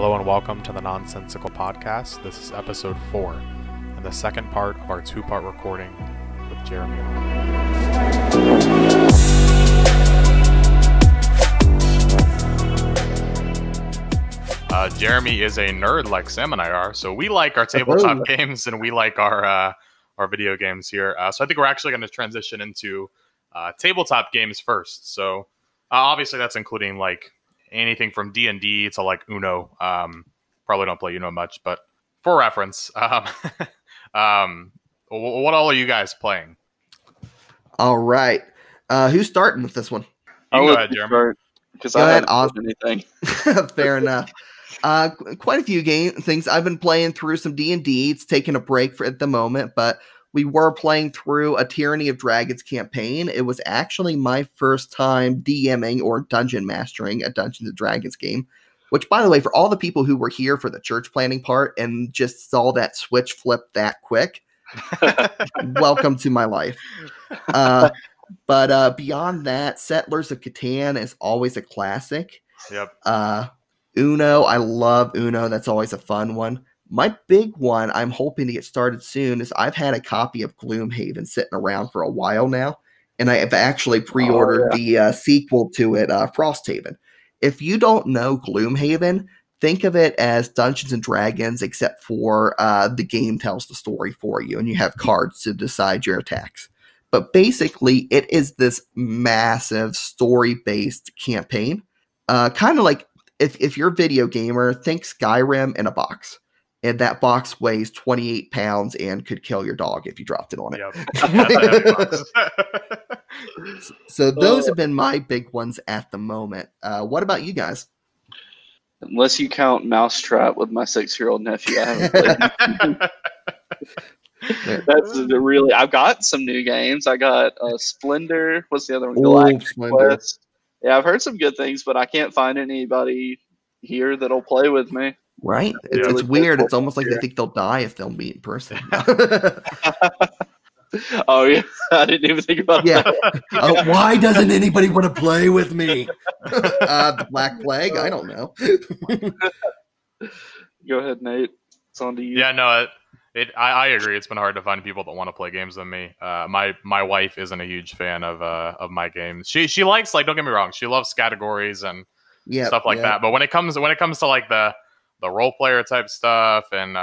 Hello and welcome to the Nonsensical Podcast. This is episode 4 and the second part of our 2-part recording with Jeremy. Jeremy is a nerd like Sam and I are, so we like our tabletop games and we like our video games here. So I think we're actually going to transition into tabletop games first. So obviously that's including like anything from D&D to like Uno. Probably don't play Uno much, but for reference, what all are you guys playing? All right. Who's starting with this one? Go ahead, Jeremy. Because I haven't played anything. Fair enough. Quite a few things. I've been playing through some D&D. It's taking a break at the moment, but we were playing through a Tyranny of Dragons campaign. It was actually my first time DMing or dungeon mastering a Dungeons & Dragons game, which, by the way, for all the people who were here for the church planning part and just saw that switch flip that quick, welcome to my life. But beyond that, Settlers of Catan is always a classic. Yep. Uno, I love Uno. That's always a fun one. My big one I'm hoping to get started soon is I've had a copy of Gloomhaven sitting around for a while now, and I have actually pre-ordered the sequel to it, Frosthaven. If you don't know Gloomhaven, think of it as Dungeons & Dragons, except for the game tells the story for you, and you have cards to decide your attacks. But basically, it is this massive story-based campaign. Kind of like, if you're a video gamer, think Skyrim in a box. And that box weighs 28 pounds and could kill your dog if you dropped it on it. Yep. So those have been my big ones at the moment. What about you guys? Unless you count Mousetrap with my 6-year-old nephew, I haven't played. That's really. I've got some new games. I got Splendor. What's the other one? Galactic Quest. Yeah, I've heard some good things, but I can't find anybody here that'll play with me. Right? It's weird. It's almost like they think they'll die if they'll meet in person. Oh, yeah. I didn't even think about that. Why doesn't anybody want to play with me? The Black Plague? I don't know. Go ahead, Nate. It's on to you. Yeah, no, I agree. It's been hard to find people that want to play games with me. My wife isn't a huge fan of my games. She likes, like, don't get me wrong, she loves categories and stuff like that. But when it comes to like the role player type stuff and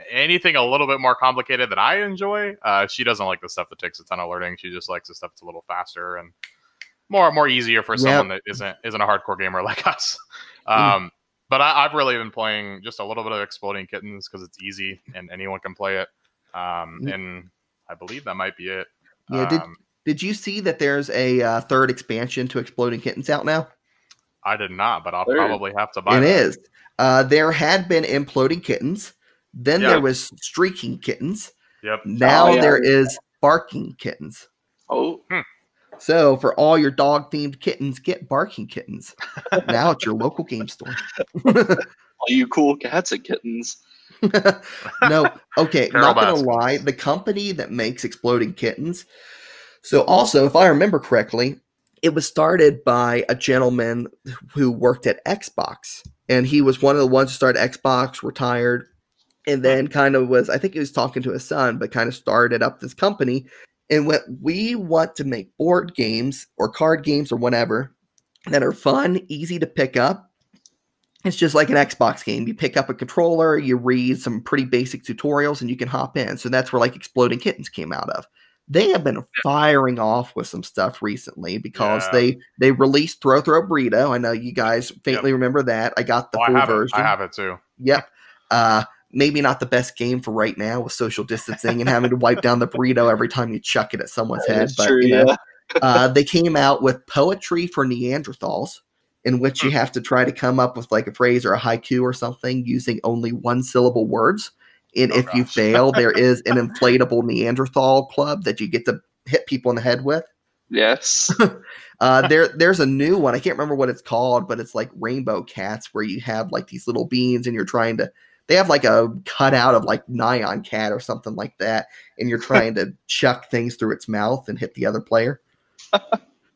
anything a little bit more complicated that I enjoy, she doesn't like the stuff that takes a ton of learning. She just likes the stuff that's a little faster and more easier for someone that isn't a hardcore gamer like us. But I've really been playing just a little bit of Exploding Kittens because it's easy and anyone can play it. And I believe that might be it. Yeah. Did you see that there's a third expansion to Exploding Kittens out now? I did not, but I'll probably have to buy it. It is. There had been Imploding Kittens. Then there was Streaking Kittens. Yep. Now there is Barking Kittens. Oh. So for all your dog-themed kittens, get Barking Kittens. Now at your local game store. All you cool cats and kittens. No. Okay, not going to lie. The company that makes Exploding Kittens. So also, if I remember correctly, it was started by a gentleman who worked at Xbox. And he was one of the ones who started Xbox, retired, and then kind of was, I think he was talking to his son, but kind of started up this company. And what we want to make board games or card games or whatever that are fun, easy to pick up. It's just like an Xbox game. You pick up a controller, you read some pretty basic tutorials, and you can hop in. So that's where like Exploding Kittens came out of. They have been firing off with some stuff recently because they released Throw Burrito. I know you guys faintly remember that. I got the full version. I have it too. Yep. Maybe not the best game for right now with social distancing and having to wipe down the burrito every time you chuck it at someone's head. But true, they came out with Poetry for Neanderthals, in which you have to try to come up with like a phrase or a haiku or something using only one-syllable words. And if you fail, there is an inflatable Neanderthal club that you get to hit people in the head with. Yes. There's a new one. I can't remember what it's called, but it's like Rainbow Cats, where you have like these little beans and you're trying to. They have like a cutout of like Nyan Cat or something like that, and you're trying to chuck things through its mouth and hit the other player.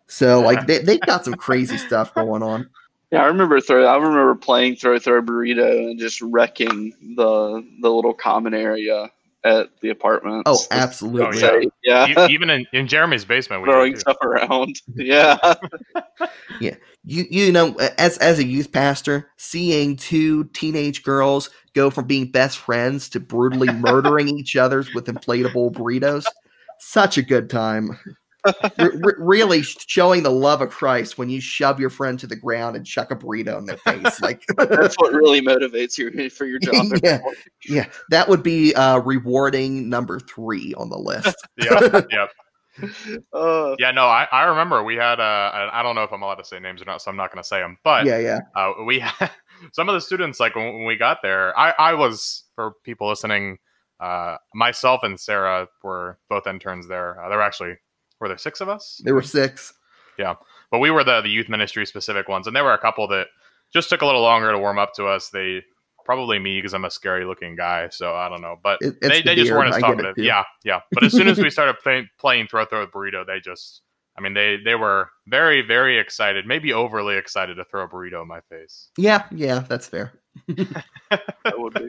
So like they've got some crazy stuff going on. Yeah, I remember playing Throw Burrito and just wrecking the little common area at the apartments. Oh, absolutely. Oh, yeah. Even in Jeremy's basement, we throwing stuff around. Yeah. Yeah. You know, as a youth pastor, seeing two teenage girls go from being best friends to brutally murdering each other with inflatable burritos, such a good time. Really showing the love of Christ when you shove your friend to the ground and chuck a burrito in their face. Like that's what really motivates you for your job. Yeah, that would be rewarding number 3 on the list. Yep. Yeah, no, I remember we had I don't know if I'm allowed to say names or not, so I'm not going to say them. But we had some of the students, like when we got there, I was, for people listening, myself and Sarah were both interns there. Were there 6 of us? There were 6. Yeah. But we were the youth ministry specific ones. And there were a couple that just took a little longer to warm up to us. Probably me, because I'm a scary looking guy. So I don't know. But they just weren't as talkative. Yeah. But as soon as we started playing Throw Burrito, they were very, very excited, maybe overly excited to throw a burrito in my face. Yeah, that's fair. That would be.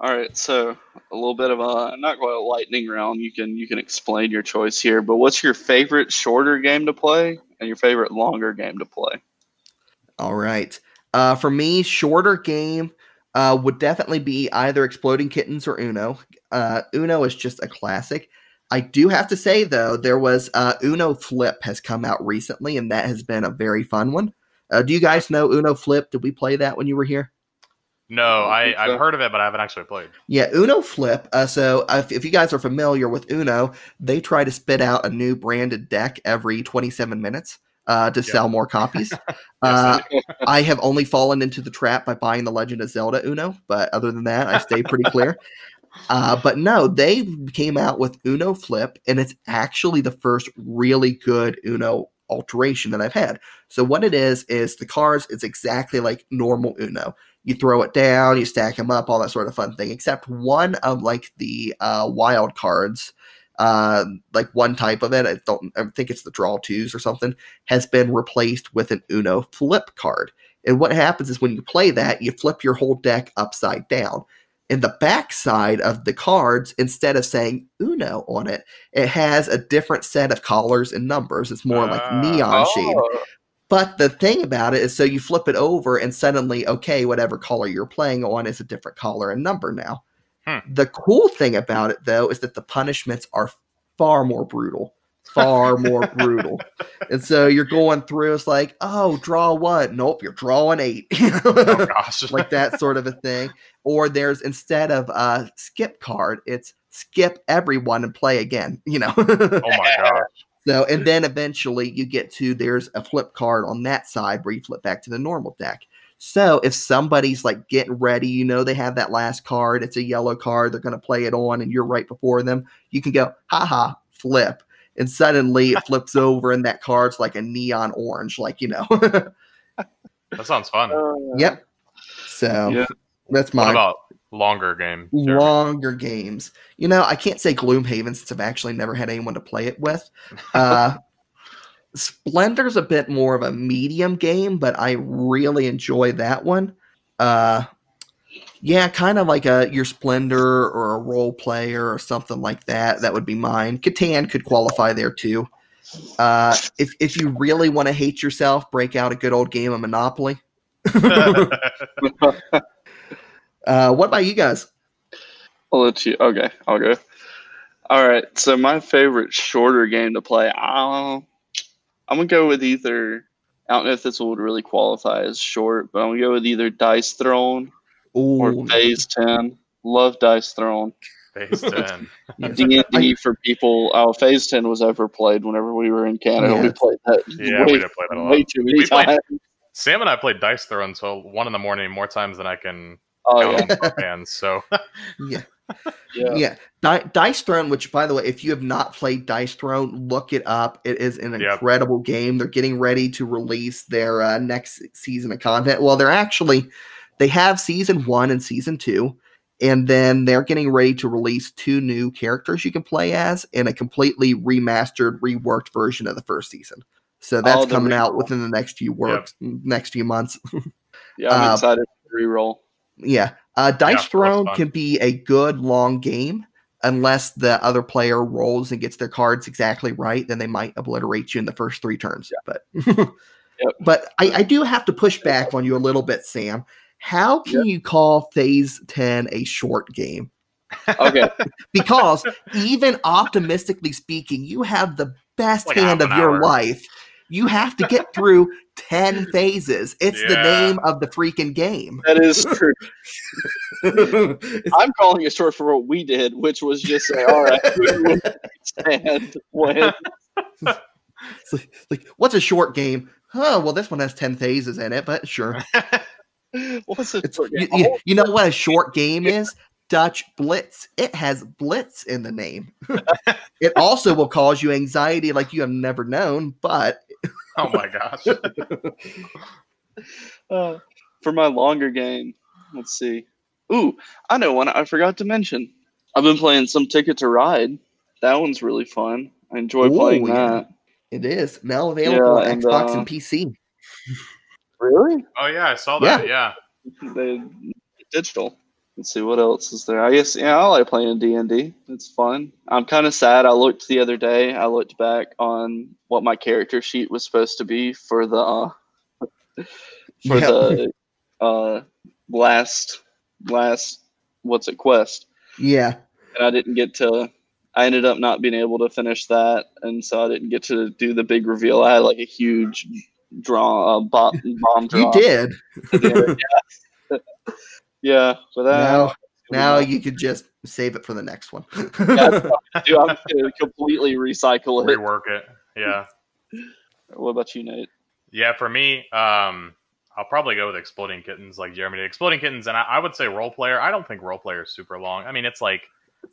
All right, so a little bit of not quite a lightning round. You can explain your choice here, but what's your favorite shorter game to play and your favorite longer game to play? All right. For me, shorter game would definitely be either Exploding Kittens or Uno. Uno is just a classic. I do have to say, though, there was Uno Flip has come out recently, and that has been a very fun one. Do you guys know Uno Flip? Did we play that when you were here? No, I've heard of it, but I haven't actually played. Yeah, Uno Flip. So if you guys are familiar with Uno, they try to spit out a new branded deck every 27 minutes to sell more copies. I have only fallen into the trap by buying the Legend of Zelda Uno, but other than that, I stay pretty clear. But no, they came out with Uno Flip, and it's actually the first really good Uno alteration that I've had. So what it is the cards, it's exactly like normal Uno. You throw it down, you stack them up, all that sort of fun thing, except one of like the wild cards, like one type of it, I think it's the draw twos or something, has been replaced with an Uno Flip card. And what happens is when you play that, you flip your whole deck upside down. In the back side of the cards, instead of saying Uno on it, it has a different set of colors and numbers. It's more like neon shade. But the thing about it is, so you flip it over and suddenly, okay, whatever color you're playing on is a different color and number now. The cool thing about it, though, is that the punishments are far more brutal. And so you're going through, it's like, oh, draw what? Nope, you're drawing 8. Oh, gosh. Like that sort of a thing. Or there's, instead of a skip card, it's skip everyone and play again, Oh, my gosh. So, and then eventually you get to, there's a flip card on that side where you flip back to the normal deck. So if somebody's like getting ready, they have that last card, it's a yellow card, they're going to play it on and you're right before them, you can go, haha, flip. And suddenly it flips over and that card's like a neon orange, That sounds fun. Yep. So that's my. What about longer games? Longer games. I can't say Gloomhaven since I've actually never had anyone to play it with. Splendor's a bit more of a medium game, but I really enjoy that one. Kind of like your Splendor or a role player or something like that. That would be mine. Catan could qualify there too. If you really want to hate yourself, break out a good old game of Monopoly. What about you guys? I'll let you. Okay, I'll go. All right. So my favorite shorter game to play, I'm gonna go with either. I don't know if this would really qualify as short, but I'm gonna go with either Dice Throne or Phase 10. Love Dice Throne. Phase 10. D&D for people. Phase 10 was overplayed whenever we were in Canada. Yeah. We played that. We did play that a lot. Way too many times. Sam and I played Dice Throne until 1 a.m. more times than I can. Hands, so yeah. Dice Throne, which by the way, if you have not played Dice Throne, look it up. It is an incredible game. They're getting ready to release their next season of content. Well, they have season 1 and season 2, and then they're getting ready to release 2 new characters you can play as in a completely remastered, reworked version of the first season. So that's coming out within the next few next few months. Yeah, I'm excited for the reroll. Yeah. Dice Throne can be a good long game unless the other player rolls and gets their cards exactly right. Then they might obliterate you in the first 3 turns. But but I do have to push back on you a little bit, Sam. How can you call Phase 10 a short game? Okay. Because even optimistically speaking, you have the best hand of your life. You have to get through 10 phases. It's the name of the freaking game. That is true. I'm calling it short for what we did, which was just say, all right, stand when. Like, what's a short game? Oh, well, this one has 10 phases in it, but sure. What's a short game? You know what a short game is? Dutch Blitz. It has Blitz in the name. It also will cause you anxiety like you have never known, but... Oh my gosh. For my longer game, let's see. Ooh, I know one I forgot to mention. I've been playing some Ticket to Ride. That one's really fun. I enjoy playing that. It is. Now available on Xbox and PC. Really? Oh yeah, I saw that, yeah. Digital. Let's see, what else is there? I guess, I like playing D&D. It's fun. I'm kind of sad. I looked the other day. I looked back on what my character sheet was supposed to be for the last quest. Yeah. And I didn't get to. I ended up not being able to finish that, and so I didn't get to do the big reveal. I had like a huge bomb drop. You did. Yeah, for that. Now you could just save it for the next one. Dude, I'm going to completely recycle it. Rework it. Yeah. What about you, Nate? Yeah, for me, I'll probably go with Exploding Kittens, like Jeremy did. Exploding Kittens, and I would say role player. I don't think role player is super long. I mean, it's like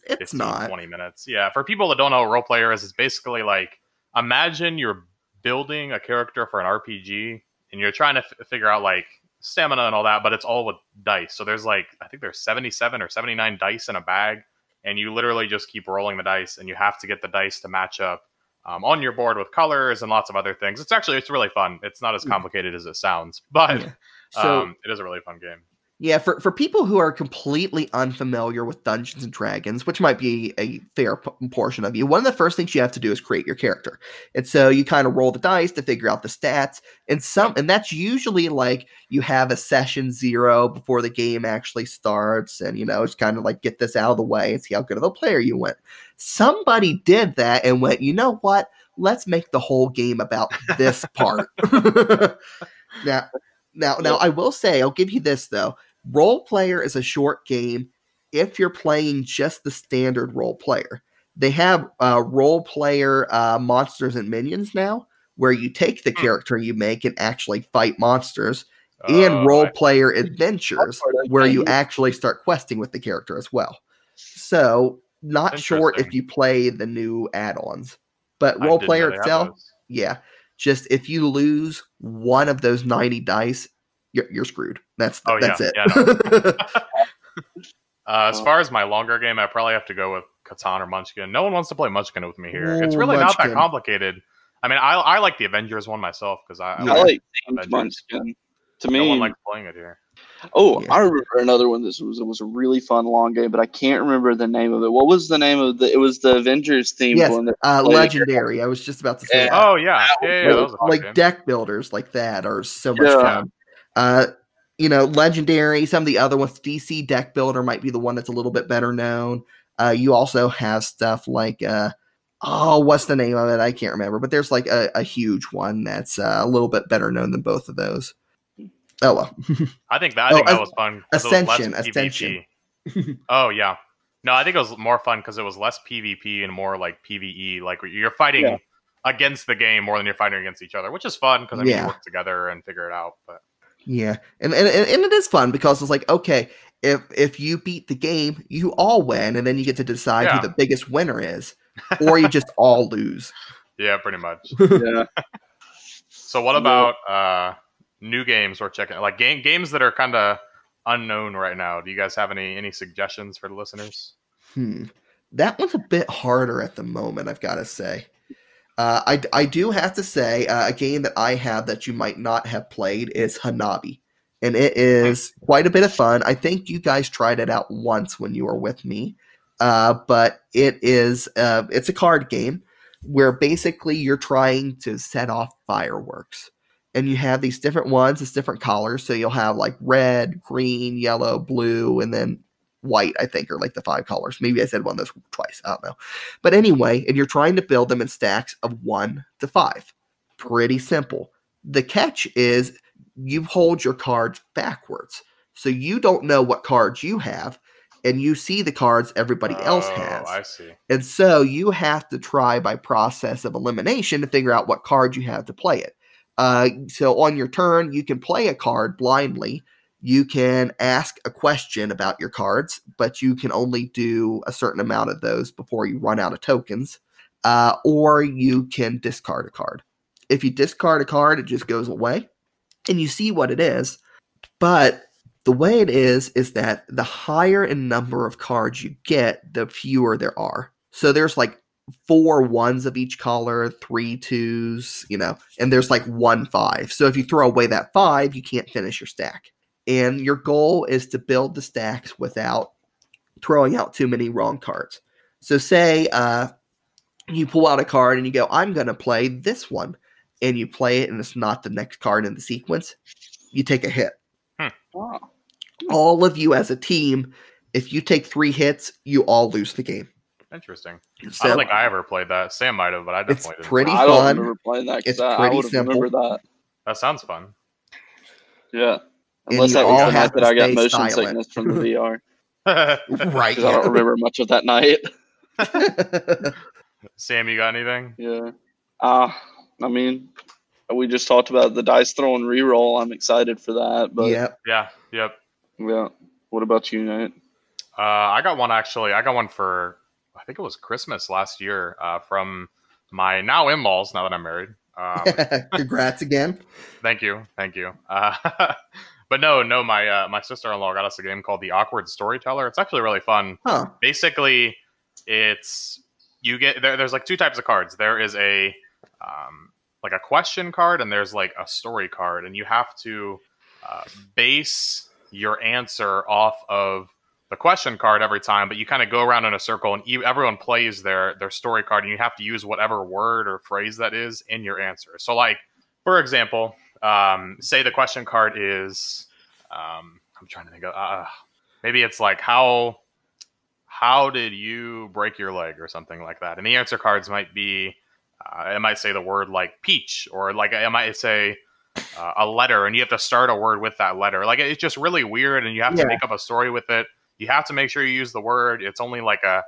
15, 20 minutes. Yeah, for people that don't know what role player is, it's basically like, imagine you're building a character for an RPG, and you're trying to figure out, like, stamina and all that, but it's all with dice. So there's like, I think there's 77 or 79 dice in a bag, and you literally just keep rolling the dice, and you have to get the dice to match up on your board with colors and lots of other things. It's really fun. It's not as complicated as it sounds, but it is a really fun game. Yeah, for people who are completely unfamiliar with Dungeons and Dragons, which might be a fair portion of you, one of the first things you have to do is create your character. And so you kind of roll the dice to figure out the stats. And that's usually like you have a session 0 before the game actually starts. And, it's kind of like get this out of the way and see how good of a player you went. Somebody did that and went, you know what? Let's make the whole game about this part. Now, I will say, I'll give you this, though. Role player is a short game if you're playing just the standard role player. They have role player monsters and minions now, where you take the character you make and actually fight monsters, and role player adventures, where you actually start questing with the character as well. So, not short if you play the new add-ons. But role player itself, just if you lose one of those 90 dice, you're screwed. That's it. Yeah, no. As far as my longer game, I probably have to go with Catan or Munchkin. No one wants to play Munchkin with me here. It's really not that complicated. I mean, I like the Avengers one myself because I like Munchkin. To me, no one likes playing it here. I remember another one. It was a really fun long game, but I can't remember the name of it. What was the name of it was the Avengers themed one. Legendary. I was just about to say that. Oh yeah. That was a fun like game. Deck builders like that are so much fun. Legendary, some of the other ones, DC Deck Builder might be the one that's a little bit better known. You also have stuff like, what's the name of it? I can't remember, but there's like a huge one that's a little bit better known than both of those. Oh, well. I think that was fun. Ascension. Oh, yeah. No, I think it was more fun because it was less PvP and more like PvE. Like you're fighting against the game more than you're fighting against each other, which is fun because you work together and figure it out. But yeah, and it is fun because it's like, okay, if you beat the game, you all win, and then you get to decide who the biggest winner is, or you just all lose. Yeah, pretty much. Yeah. So what about new games we're checking? Like games that are kind of unknown right now. Do you guys have any suggestions for the listeners? That one's a bit harder at the moment, I've got to say. I do have to say a game that I have that you might not have played is Hanabi. And it is quite a bit of fun. I think you guys tried it out once when you were with me. But it's a card game where basically you're trying to set off fireworks. And you have these different ones, it's different colors. So you'll have like red, green, yellow, blue, and then white, I think, are like the 5 colors. Maybe I said one of those twice. I don't know. But anyway, and you're trying to build them in stacks of 1 to 5. Pretty simple. The catch is you hold your cards backwards. So you don't know what cards you have, and you see the cards everybody else has. I see. And so you have to try by process of elimination to figure out what card you have to play it. So on your turn, you can play a card blindly. You can ask a question about your cards, but you can only do a certain amount of those before you run out of tokens. Or you can discard a card. If you discard a card, it just goes away. And you see what it is. But the way it is that the higher in number of cards you get, the fewer there are. So there's like 4 1s of each color, 3 2s, and there's like 1 5. So if you throw away that 5, you can't finish your stack. And your goal is to build the stacks without throwing out too many wrong cards. So say you pull out a card and you go, I'm going to play this one. And you play it and it's not the next card in the sequence. You take a hit. Wow. All of you as a team, if you take 3 hits, you all lose the game. Interesting. So, I don't think I ever played that. Sam might have, but I definitely didn't. It's pretty fun. I don't remember playing that because I would have remembered that. That sounds fun. Yeah. Unless that was the night that I got motion sickness from the VR. Right. Because I don't remember much of that night. Sam, you got anything? Yeah. I mean, we just talked about the dice throw and reroll. I'm excited for that. But Yep. Yeah. What about you, Nate? I got one actually. I got one for, I think it was Christmas last year, from my now in-laws. Now that I'm married. Congrats again. Thank you. But no, my sister-in-law got us a game called The Awkward Storyteller. It's actually really fun. Huh. Basically, it's you get there's like 2 types of cards. There is a like a question card, and there's like a story card, and you have to base your answer off of the question card every time, but you kind of go around in a circle, and everyone plays their story card, and you have to use whatever word or phrase that is in your answer. So, like, for example, say the question card is, I'm trying to think of, maybe it's like, how did you break your leg or something like that? And the answer cards might be, it might say the word like peach, or like it might say a letter, and you have to start a word with that letter. Like, it's just really weird, and you have to make up a story with it. You have to make sure you use the word. It's only like a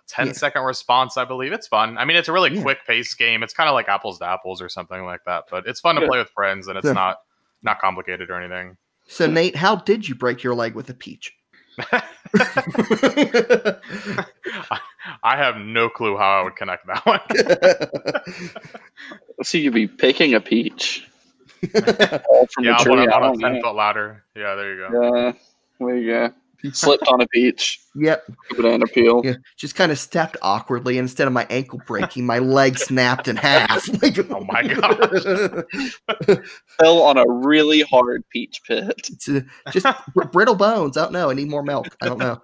10-second response, I believe. It's fun. I mean, it's a really quick-paced game. It's kind of like Apples to Apples or something like that, but it's fun to play with friends, and it's not complicated or anything. So, Nate, how did you break your leg with a peach? I have no clue how I would connect that one. So you'd be picking a peach. From the tree, on a 10-foot ladder. Yeah, there you go. Yeah, there you go. Slipped on a peach. Yep. Banana peel. Yeah, just kind of stepped awkwardly. Instead of my ankle breaking, my leg snapped in half. Oh my gosh. Fell on a really hard peach pit. Just brittle bones. I don't know. I need more milk. I don't know.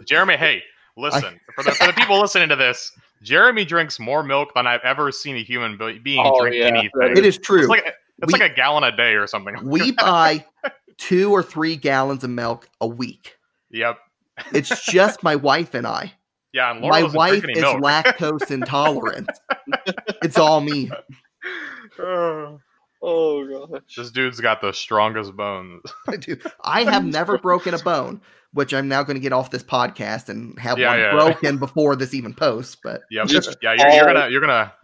Jeremy, hey, listen. For the people listening to this, Jeremy drinks more milk than I've ever seen a human being drink anything. It is true. It's like a gallon a day or something. We buy 2 or 3 gallons of milk a week. Yep. It's just my wife and I. Yeah, and Laura my wife is lactose intolerant. It's all me. Oh gosh. This dude's got the strongest bones. I do. I have never broken a bone, which I'm now going to get off this podcast and have one broken before this even posts. But you're gonna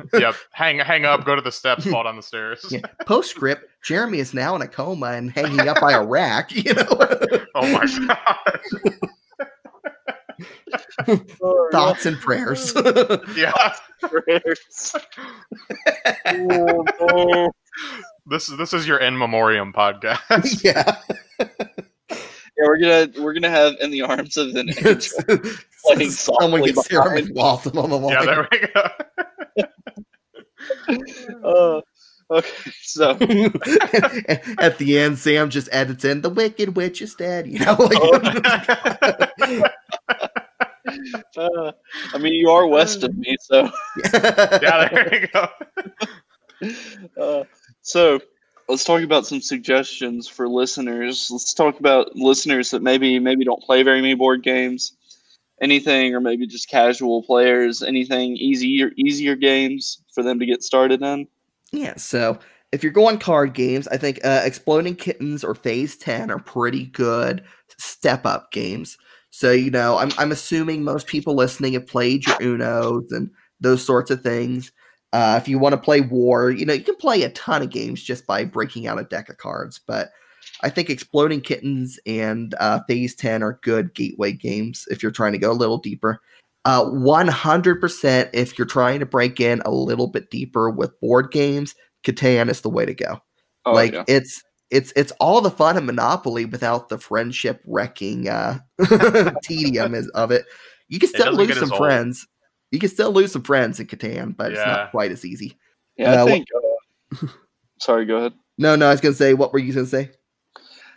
hang up, go to the steps, fall down the stairs. Yeah. Postscript: Jeremy is now in a coma and hanging up by a rack. Oh my gosh. Thoughts and prayers. Yeah. Prayers. Oh. This is your in memoriam podcast. Yeah. Yeah, we're gonna have In the Arms of an Angel playing softly Sarah McLachlan on the line. Yeah, there we go. Okay, so at the end, Sam just edits in the Wicked Witch is dead. You know, I mean, you are west of me, so yeah, there you go. So let's talk about some suggestions for listeners. Let's talk about listeners that maybe don't play very many board games. Anything, or maybe just casual players. Anything easier games for them to get started in. Yeah, so if you're going card games, I think Exploding Kittens or Phase 10 are pretty good step-up games. So, I'm assuming most people listening have played your Unos and those sorts of things. If you want to play War, you can play a ton of games just by breaking out a deck of cards. But I think Exploding Kittens and Phase 10 are good gateway games if you're trying to go a little deeper. 100% if you're trying to break in a little bit deeper with board games, Catan is the way to go. Yeah. It's all the fun of Monopoly without the friendship wrecking tedium of it. You can still lose some friends. You can still lose some friends in Catan, but it's not quite as easy. Yeah, I think. Sorry, go ahead. No, I was gonna say. What were you gonna say?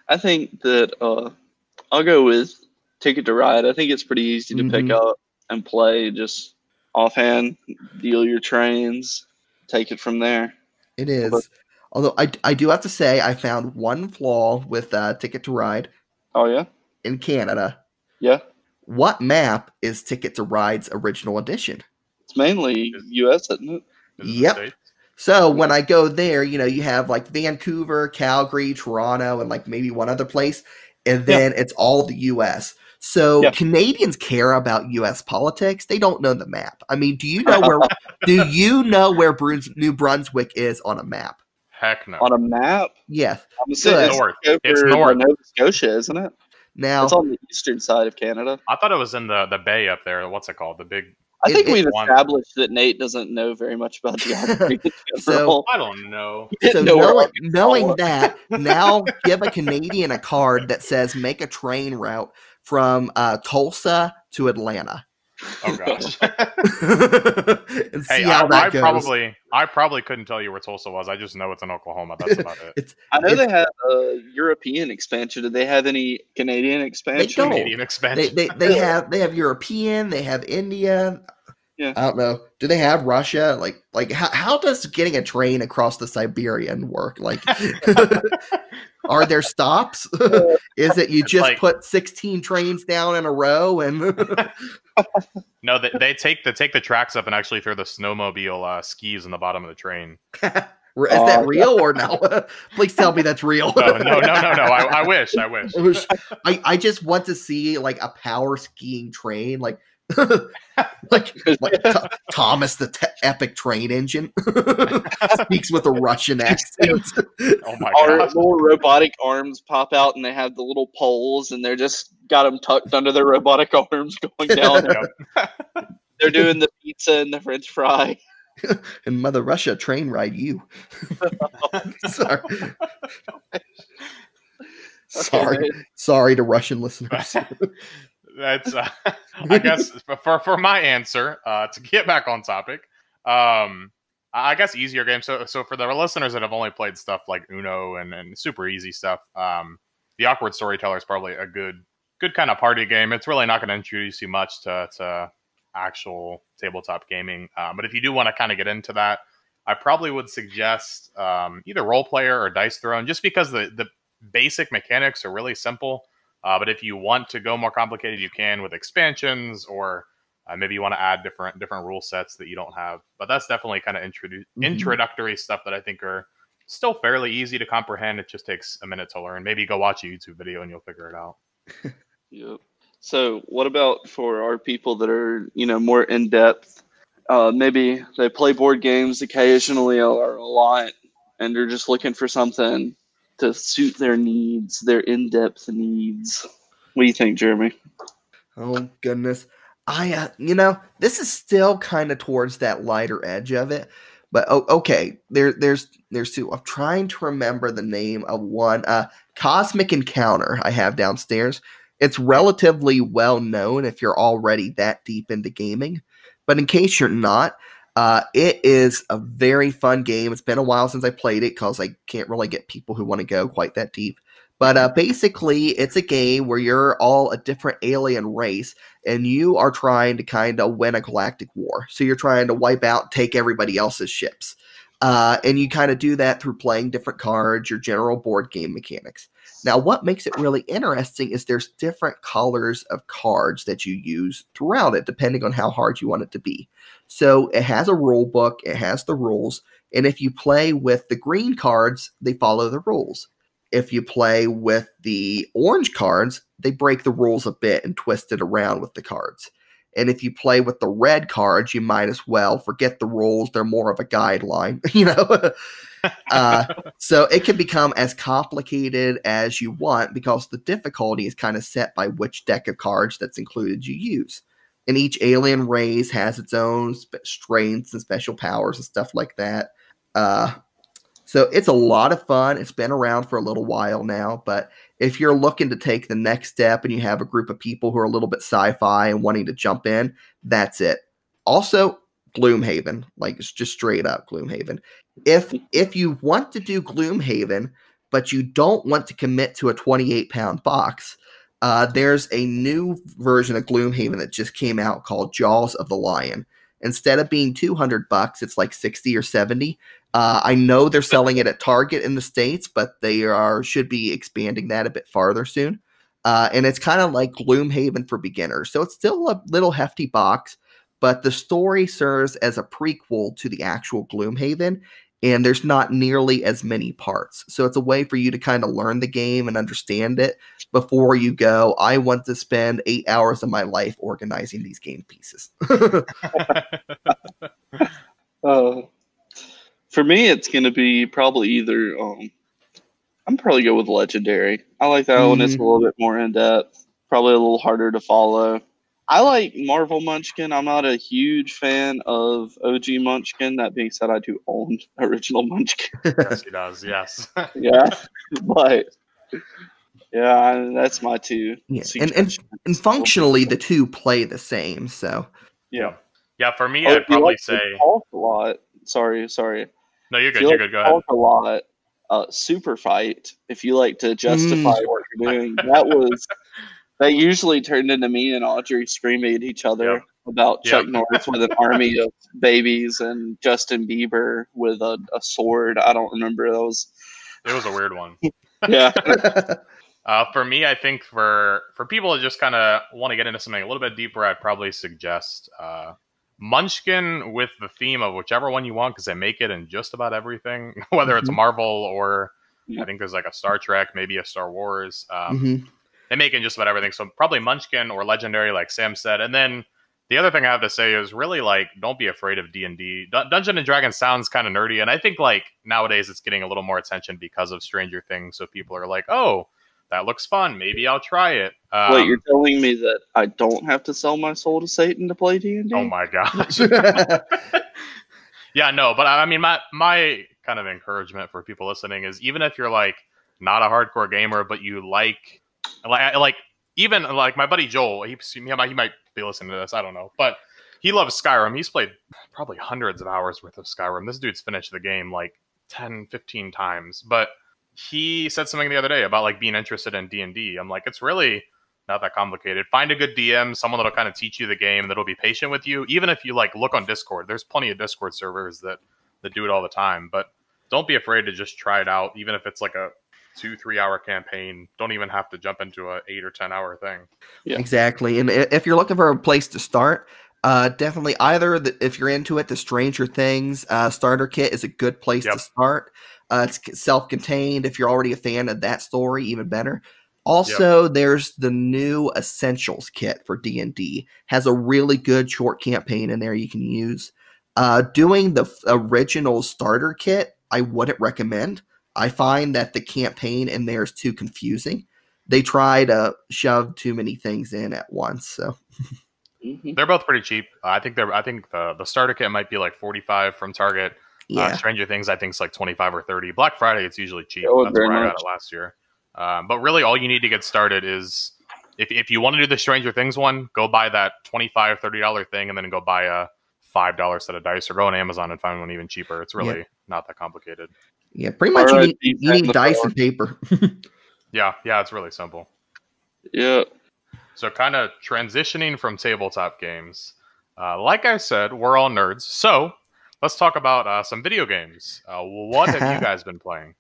I think that I'll go with Ticket to Ride. I think it's pretty easy to pick up and play just offhand, deal your trains, take it from there. It is. Although I do have to say I found one flaw with Ticket to Ride. Oh, yeah? In Canada. Yeah. What map is Ticket to Ride's original edition? It's mainly U.S., isn't it? Yep. So when I go there, you have like Vancouver, Calgary, Toronto, and like maybe one other place. And then it's all the U.S. So Canadians care about U.S. politics. They don't know the map. I mean, do you know where New Brunswick is on a map? Heck no. On a map? Yes. It's north. It's north. Nova Scotia, isn't it? Now it's on the eastern side of Canada. I thought it was in the bay up there. What's it called? The big. I think we've established that Nate doesn't know very much about geography. So I don't know. So knowing that, now give a Canadian a card that says make a train route from Tulsa to Atlanta. Oh gosh. And see how that goes. I probably couldn't tell you where Tulsa was. I just know it's in Oklahoma. That's about it. I know they have a European expansion. Did they have any Canadian expansion? They don't. Canadian expansion. They have European. They have India. Yeah. I don't know. Do they have Russia? Like how does getting a train across the Siberian work? Like, are there stops? Is it you just put 16 trains down in a row and? No, they take the tracks up and actually throw the snowmobile skis in the bottom of the train. Is that real or no? Please tell me that's real. No. I wish. I just want to see like a power skiing train, like Thomas the epic train engine speaks with a Russian accent. Oh my god! Little robotic arms pop out, and they have the little poles, and they're just got them tucked under their robotic arms going down. They're doing the pizza and the French fry. And Mother Russia train ride you. Sorry to Russian listeners. That's I guess for my answer to get back on topic. I guess easier games. So for the listeners that have only played stuff like Uno and super easy stuff, the Awkward Storyteller is probably a good kind of party game. It's really not going to introduce you much to actual tabletop gaming. But if you do want to kind of get into that, I probably would suggest either Role Player or Dice Throne, just because the basic mechanics are really simple. But if you want to go more complicated, you can with expansions, or maybe you want to add different rule sets that you don't have. But that's definitely kind of introductory stuff that I think are still fairly easy to comprehend. It just takes a minute to learn. Maybe go watch a YouTube video and you'll figure it out. Yep. So what about for our people that are, more in depth? Maybe they play board games occasionally or a lot, and they're just looking for something to suit their needs, their in-depth needs. What do you think, Jeremy? Oh, goodness. This is still kind of towards that lighter edge of it. But, okay, there's two. I'm trying to remember the name of one. Cosmic Encounter I have downstairs. It's relatively well known if you're already that deep into gaming. But in case you're not, It is a very fun game. It's been a while since I played it because I can't really get people who want to go quite that deep. But basically, it's a game where you're all a different alien race, and you are trying to kind of win a galactic war. So you're trying to wipe out, take everybody else's ships. And you kind of do that through playing different cards, your general board game mechanics. Now, what makes it really interesting is there's different colors of cards that you use throughout it, depending on how hard you want it to be. So it has a rule book, it has the rules, and if you play with the green cards, they follow the rules. If you play with the orange cards, they break the rules a bit and twist it around with the cards. And if you play with the red cards, you might as well forget the rules. They're more of a guideline, So it can become as complicated as you want because the difficulty is kind of set by which deck of cards that's included you use. And each alien race has its own strengths and special powers and stuff like that. So it's a lot of fun. It's been around for a little while now, but if you're looking to take the next step and you have a group of people who are a little bit sci-fi and wanting to jump in, that's it. Also, Gloomhaven, like it's just straight up Gloomhaven. If you want to do Gloomhaven, but you don't want to commit to a 28-pound box, there's a new version of Gloomhaven that just came out called Jaws of the Lion. Instead of being $200, it's like 60 or 70. I know they're selling it at Target in the States, but they should be expanding that a bit farther soon. And it's kind of like Gloomhaven for beginners. So it's still a little hefty box, but the story serves as a prequel to the actual Gloomhaven, and there's not nearly as many parts. So it's a way for you to kind of learn the game and understand it before you go, I want to spend 8 hours of my life organizing these game pieces. For me, it's going to be probably either, I'm probably go with Legendary. I like that one. It's a little bit more in-depth, probably a little harder to follow. I like Marvel Munchkin. I'm not a huge fan of OG Munchkin. That being said, I do own original Munchkin. Yes, he does. Yes. Yeah, but yeah, that's my two. Yeah. And functionally, the two play the same. So yeah. For me, I'd probably say talk a lot. Sorry. No, you're good. You're good. Go ahead. Talk a lot. Super Fight. If you like to justify what you're doing, that usually turned into me and Audrey screaming at each other about Chuck Norris with an army of babies and Justin Bieber with a sword. I don't remember those. It was a weird one. Yeah. For me, I think for people that just kind of want to get into something a little bit deeper, I'd probably suggest Munchkin with the theme of whichever one you want, because they make it in just about everything, whether it's Marvel or I think there's like a Star Trek, maybe a Star Wars. They make it in just about everything. So probably Munchkin or Legendary, like Sam said. And then the other thing I have to say is really like, don't be afraid of D&D. Dungeon and Dragons sounds kind of nerdy. And I think like nowadays it's getting a little more attention because of Stranger Things. So people are like, oh, that looks fun. Maybe I'll try it. Wait, you're telling me that I don't have to sell my soul to Satan to play D&D? Oh my gosh. Yeah, no, but I mean, my kind of encouragement for people listening is even if you're like not a hardcore gamer, but you like even like my buddy Joel, he might be listening to this. I don't know, but he loves Skyrim. He's played probably hundreds of hours worth of Skyrim. This dude's finished the game like 10, 15 times, but he said something the other day about like being interested in D&D. I'm like, it's really not that complicated. Find a good DM, someone that'll kind of teach you the game, that'll be patient with you. Even if you like look on Discord, there's plenty of Discord servers that do it all the time. But don't be afraid to just try it out, even if it's like a 2-3 hour campaign. Don't even have to jump into a 8 or 10 hour thing. Yeah. Exactly. And if you're looking for a place to start, definitely either if you're into it, the Stranger Things starter kit is a good place to start. It's self-contained. If you're already a fan of that story, even better. Also, there's the new Essentials kit for D&D. Has a really good short campaign in there you can use. Doing the original starter kit, I wouldn't recommend. I find that the campaign in there is too confusing. They try to shove too many things in at once. So they're both pretty cheap. I think the starter kit might be like $45 from Target. Yeah. Stranger Things, I think, is like $25 or $30. Black Friday, it's usually cheap. That's where I got it last year. But really, all you need to get started is if you want to do the Stranger Things one, go buy that $25, $30 thing, and then go buy a $5 set of dice, or go on Amazon and find one even cheaper. It's really not that complicated. Yeah, pretty much you need dice and paper. Yeah, it's really simple. Yeah. So kind of transitioning from tabletop games. Like I said, we're all nerds. So let's talk about some video games. What have you guys been playing?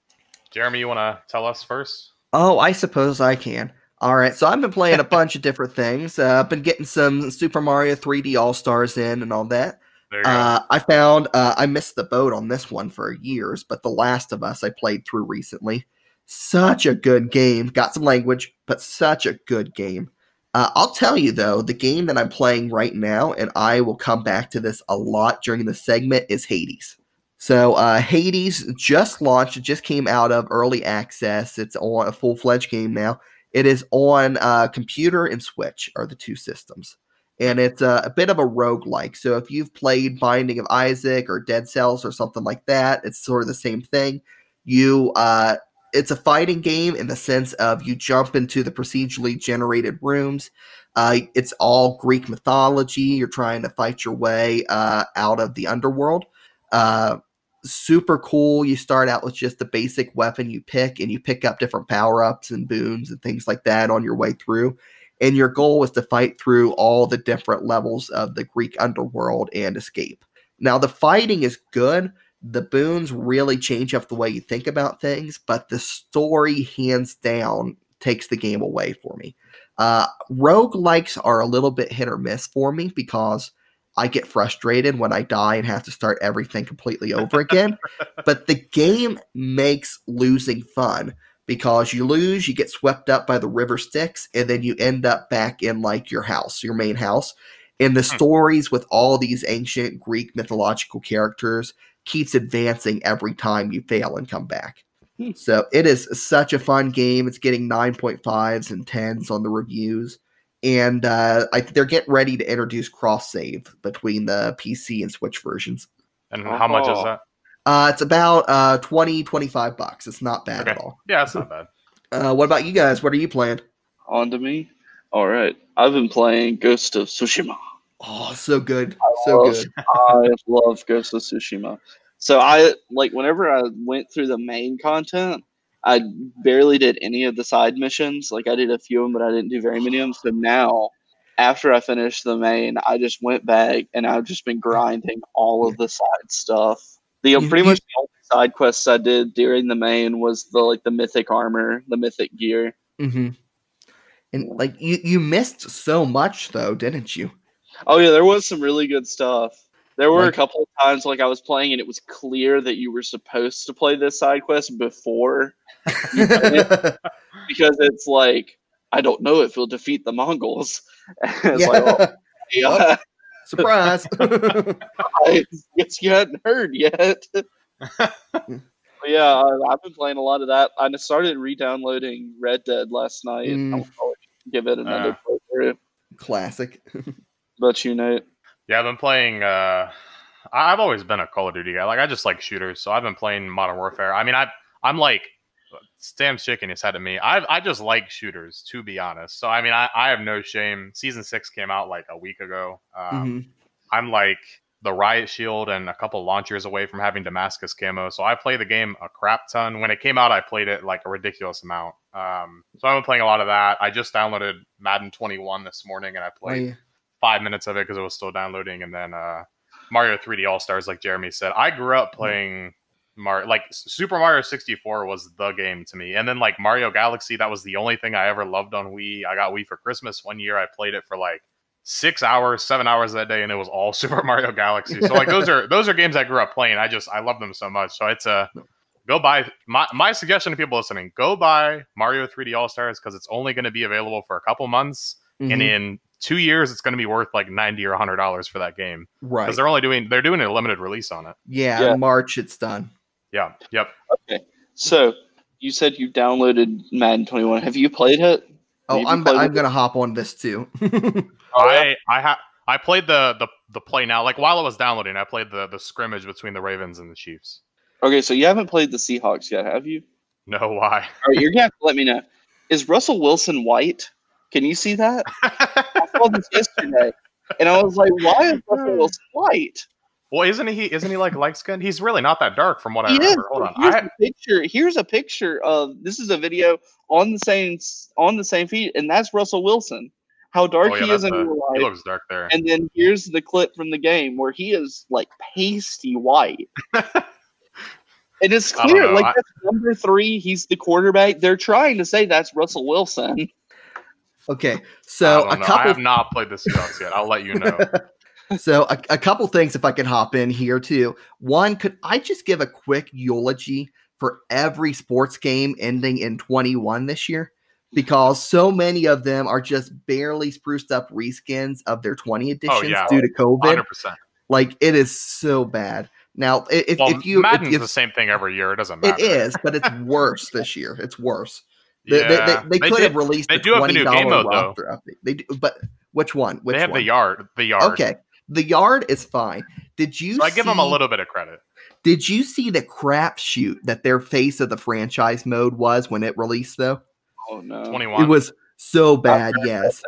Jeremy, you want to tell us first? Oh, I suppose I can. All right, so I've been playing a bunch of different things. I've been getting some Super Mario 3D All-Stars in and all that. There you go. I found I missed the boat on this one for years, but The Last of Us I played through recently. Such a good game. Got some language, but such a good game. I'll tell you, though, the game that I'm playing right now, and I will come back to this a lot during the segment, is Hades. So Hades just launched. It just came out of early access. It's on a full-fledged game now. It is on computer and Switch are the two systems. And it's a bit of a roguelike. So if you've played Binding of Isaac or Dead Cells or something like that, it's sort of the same thing. It's a fighting game in the sense of you jump into the procedurally generated rooms. It's all Greek mythology. You're trying to fight your way out of the underworld. Super cool. You start out with just the basic weapon you pick, and you pick up different power-ups and boons and things like that on your way through. And your goal was to fight through all the different levels of the Greek underworld and escape. Now, the fighting is good. The boons really change up the way you think about things, but the story, hands down, takes the game away for me. Roguelikes are a little bit hit or miss for me because I get frustrated when I die and have to start everything completely over again. But the game makes losing fun. Because you lose, you get swept up by the river Styx, and then you end up back in like your house, your main house. And the stories with all these ancient Greek mythological characters keeps advancing every time you fail and come back. So it is such a fun game. It's getting 9.5s and 10s on the reviews. And they're getting ready to introduce cross-save between the PC and Switch versions. And how much is that? It's about $20-$25. It's not bad at all. Yeah, it's not bad. What about you guys? What are you playing? On to me? All right. I've been playing Ghost of Tsushima. Oh, so good. I love Ghost of Tsushima. So whenever I went through the main content, I barely did any of the side missions. Like I did a few of them, but I didn't do very many of them. So now, after I finished the main, I just went back and I've just been grinding all of the side stuff. Pretty much the only side quests I did during the main was the mythic armor, the mythic gear. Mm-hmm. And you missed so much though, didn't you? Oh yeah, there was some really good stuff. There were a couple of times I was playing and it was clear that you were supposed to play this side quest before you played it, because it's like, I don't know if you'll defeat the Mongols. It's surprise. I guess you hadn't heard yet. Yeah, I've been playing a lot of that. I started re-downloading Red Dead last night. I'll probably give it another playthrough. Classic. But you, Nate? Yeah, I've been playing. I've always been a Call of Duty guy. I just like shooters, so I've been playing Modern Warfare. I mean, I'm like Stam's shaking his head at me. I just like shooters, to be honest. So I mean, I have no shame. Season 6 came out like a week ago. I'm like the Riot Shield and a couple launchers away from having Damascus camo. So I play the game a crap ton. When it came out, I played it like a ridiculous amount. So I've been playing a lot of that. I just downloaded Madden 21 this morning, and I played 5 minutes of it because it was still downloading. And then Mario 3D All-Stars, like Jeremy said. I grew up playing Super Mario 64 was the game to me. And then like Mario Galaxy, that was the only thing I ever loved on Wii. I got Wii for Christmas one year. I played it for like 6 hours, 7 hours that day, and it was all Super Mario Galaxy. So like those are games I grew up playing. I love them so much. So it's go buy my suggestion to people listening, go buy Mario 3D All-Stars because it's only going to be available for a couple months, and in 2 years it's going to be worth like $90 or $100 for that game. Right. Because they're doing a limited release on it. Yeah, in March it's done. Yeah. Yep. Okay. So you said you downloaded Madden 21. Have you played it? Oh, I'm gonna hop on this too. I played the play now. Like while I was downloading, I played the scrimmage between the Ravens and the Chiefs. Okay, so you haven't played the Seahawks yet, have you? No, why? All right, you're gonna have to let me know. Is Russell Wilson white? Can you see that? I saw this yesterday. And I was like, why is Russell Wilson white? Well, isn't he like light skinned? He's really not that dark from what I remember. Hold on. Here's a picture of this is a video on the same feed, and that's Russell Wilson. How dark he is in real life. He looks dark there. And then here's the clip from the game where he is like pasty white. And it's clear, like that's number 3. He's the quarterback. They're trying to say that's Russell Wilson. Okay, so I have not played the Seahawks yet. I'll let you know. So a couple things, if I can hop in here too. One, could I just give a quick eulogy for every sports game ending in 21 this year? Because so many of them are just barely spruced up reskins of their 20 editions due to COVID. 100%. Like, it is so bad. Now, Madden's the same thing every year. It doesn't matter. It is, but it's worse this year. It's worse. They could have released a $20 roster update. They do, but which one? They have the yard. The yard. Okay. The yard is fine. Did you? So I give them a little bit of credit. Did you see the crapshoot that their face of the franchise mode was when it released? Though. Oh no! 21. It was so bad. Yes.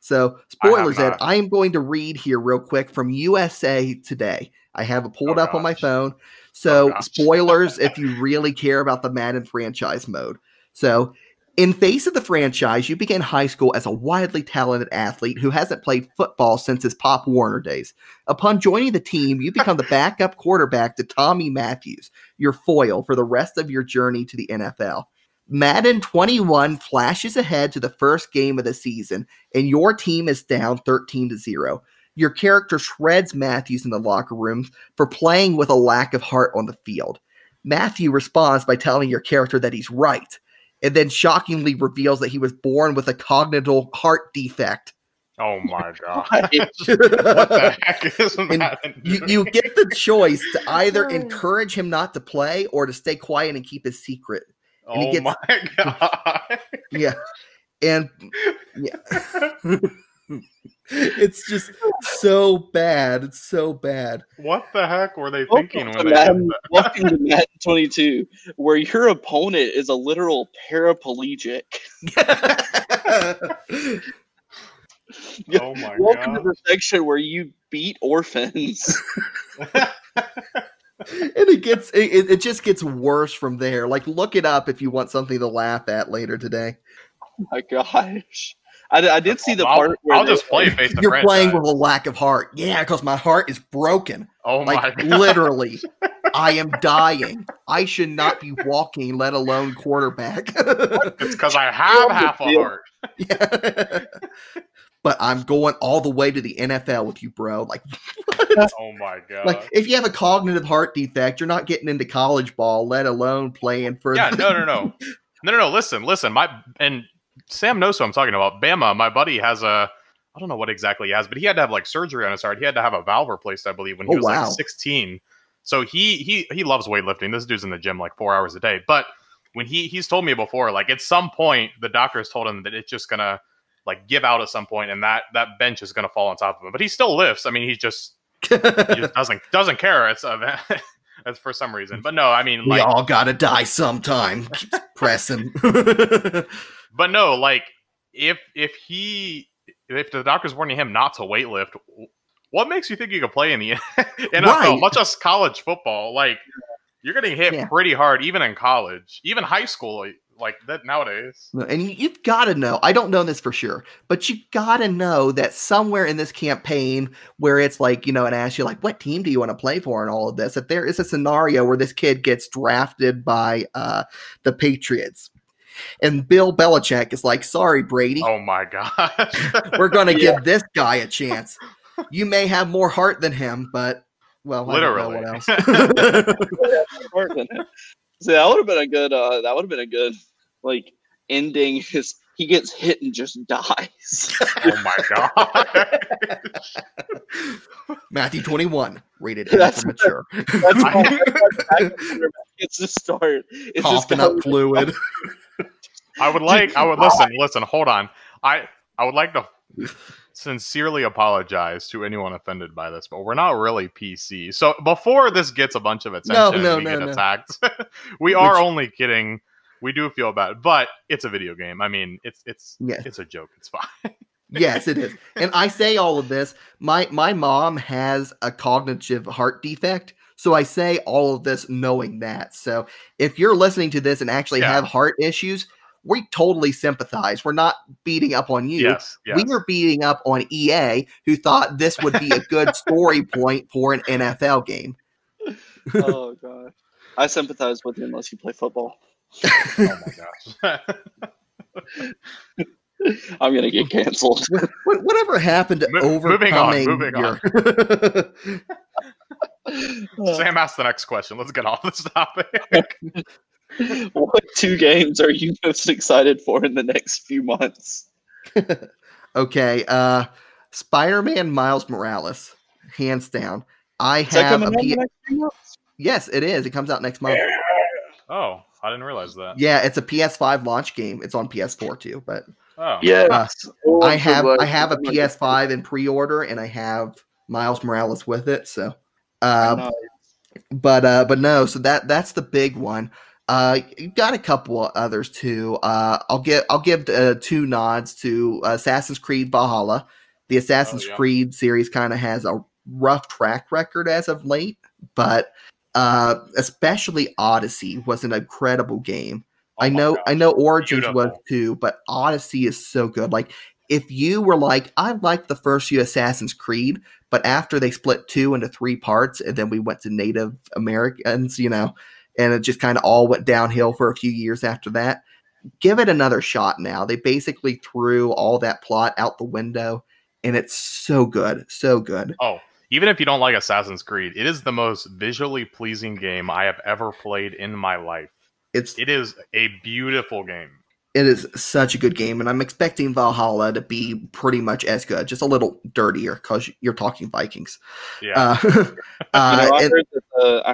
So spoilers. Ed, I am going to read here real quick from USA Today. I have it pulled up on my phone. So spoilers if you really care about the Madden franchise mode. So. In face of the franchise, you began high school as a widely talented athlete who hasn't played football since his Pop Warner days. Upon joining the team, you become the backup quarterback to Tommy Matthews, your foil for the rest of your journey to the NFL. Madden 21 flashes ahead to the first game of the season, and your team is down 13-0. Your character shreds Matthews in the locker room for playing with a lack of heart on the field. Matthew responds by telling your character that he's right, and then shockingly reveals that he was born with a congenital heart defect. Oh my god. What the heck is that? You get the choice to either encourage him not to play or to stay quiet and keep his secret. And my god. Yeah. And yeah. It's just so bad. It's so bad. What the heck were they thinking when they did that? Welcome to Madden 22, where your opponent is a literal paraplegic. Oh my god. Welcome to the section where you beat orphans. And it just gets worse from there. Like, look it up if you want something to laugh at later today. Oh my gosh. I did see the part where I'll just play face the You're franchise. Playing with a lack of heart. Yeah, because my heart is broken. Oh my god. Literally. I am dying. I should not be walking, let alone quarterback. It's because I have half a heart. Yeah. But I'm going all the way to the NFL with you, bro. Like, what? Oh my god. Like, if you have a cognitive heart defect, you're not getting into college ball, let alone playing for. Yeah, no. Listen. And Sam knows who I'm talking about. Bama, my buddy, has I don't know what exactly he has, but he had to have like surgery on his heart. He had to have a valve replaced, I believe, when he was like 16. So he loves weightlifting. This dude's in the gym like 4 hours a day. But when he's told me before, like at some point, the doctors told him that it's just gonna like give out at some point, and that bench is gonna fall on top of him. But he still lifts. I mean, he just doesn't care. It's that's for some reason. But no, I mean, like, we all gotta die sometime. Keep pressing. But no, like if the doctor's warning him not to weightlift, what makes you think you can play in the NFL? Right. Much as college football, like you're getting hit pretty hard, even in college, even high school, like that nowadays. And you've got to know. I don't know this for sure, but you got to know that somewhere in this campaign, where it's like, and ask you like, what team do you want to play for, and all of this, that there is a scenario where this kid gets drafted by the Patriots. And Bill Belichick is like, sorry, Brady. Oh, my gosh. We're going to give this guy a chance. You may have more heart than him, but, well, literally. I don't know what else. See, that would have been a good, like, ending. He gets hit and just dies. Oh, my gosh. Matthew 21, rated M for mature. That's why it's the start. It's coughing up fluid. I would listen, hold on. I would like to sincerely apologize to anyone offended by this, but we're not really PC. So before this gets a bunch of attention and we get attacked, we are only kidding. We do feel bad, but it's a video game. I mean, it's a joke. It's fine. Yes, it is. And I say all of this. My mom has a cognitive heart defect, so I say all of this knowing that. So if you're listening to this and actually have heart issues, we totally sympathize. We're not beating up on you. Yes. We are beating up on EA, who thought this would be a good story point for an NFL game. Oh god, I sympathize with you unless you play football. Oh my gosh. I'm gonna get canceled. Whatever happened to overcoming? Moving on. Sam asked the next question. Let's get off this topic. What 2 games are you most excited for in the next few months? Okay, Spider-Man Miles Morales, hands down. I have a Yes, it is. It comes out next month. Oh, I didn't realize that. Yeah, it's a PS5 launch game. It's on PS4 too, but yeah, I have a PS5 in pre-order, and I have Miles Morales with it. So, but no. So that's the big one. You've got a couple others too. I'll give 2 nods to Assassin's Creed Valhalla. The Assassin's Creed series kind of has a rough track record as of late, but especially Odyssey was an incredible game. I know Origins was too, but Odyssey is so good. Like, if you were like, I liked the first few Assassin's Creed, but after they split 2 into 3 parts, and then we went to Native Americans, and it just kind of all went downhill for a few years after that. Give it another shot now. They basically threw all that plot out the window, and it's so good. So good. Oh, even if you don't like Assassin's Creed, it is the most visually pleasing game I have ever played in my life. It is a beautiful game. It is such a good game, and I'm expecting Valhalla to be pretty much as good, just a little dirtier because you're talking Vikings. Yeah. I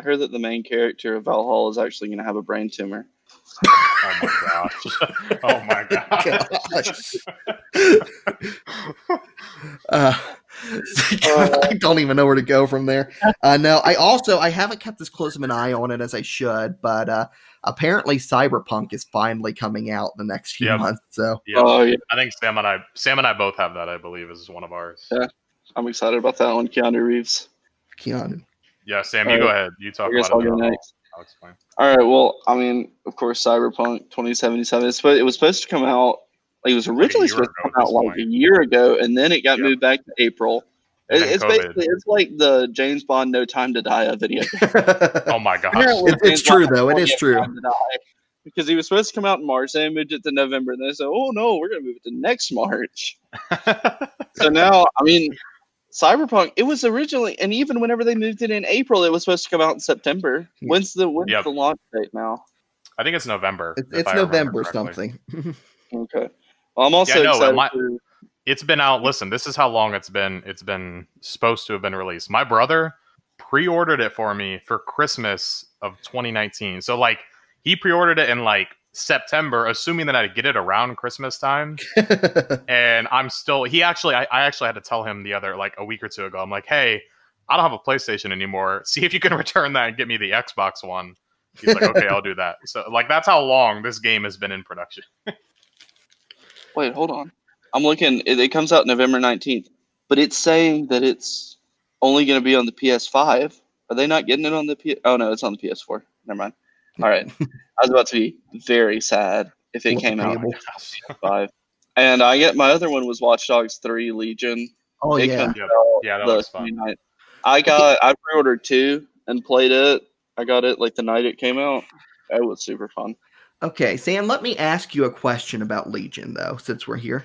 heard that the main character of Valhalla is actually going to have a brain tumor. Oh my gosh! Oh my gosh! I don't even know where to go from there. No, I haven't kept as close of an eye on it as I should, but apparently Cyberpunk is finally coming out the next few months. So I think Sam and I both have that. I believe is one of ours. Yeah, I'm excited about that one. Keanu Reeves. Yeah, Sam, you go ahead. You talk about it. Next. I'll explain. All right. Well, I mean, of course, Cyberpunk 2077. It was supposed to come out. It was originally supposed to come out like a year ago, and then it got moved back to April. It's basically like the James Bond No Time to Die video game. Oh my gosh. It's true though. It is true. Because he was supposed to come out in March, they moved it to November, and they said, "Oh no, we're going to move it to next March." So now, I mean, Cyberpunk. It was originally, and even whenever they moved it in April, it was supposed to come out in September. When's the launch date now? I think it's November. It's November something. Okay. Well, I'm also excited. It's been out. Listen, this is how long it's been. It's been supposed to have been released. My brother pre-ordered it for me for Christmas of 2019. So like he pre-ordered it in like September, assuming that I'd get it around Christmas time. And I actually had to tell him a week or two ago. I'm like, hey, I don't have a PlayStation anymore. See if you can return that and get me the Xbox One. He's like, okay, I'll do that. So like that's how long this game has been in production. Wait, hold on. I'm looking. It comes out November 19th, but it's saying that it's only going to be on the PS5. Are they not getting it on the PS? Oh no, it's on the PS4. Never mind. All right. I was about to be very sad if it came out on the PS5. And my other one was Watch Dogs 3 Legion. Oh it yeah, that was fun. I pre-ordered 2 and played it. I got it like the night it came out. It was super fun. Okay, Sam, let me ask you a question about Legion, though, since we're here.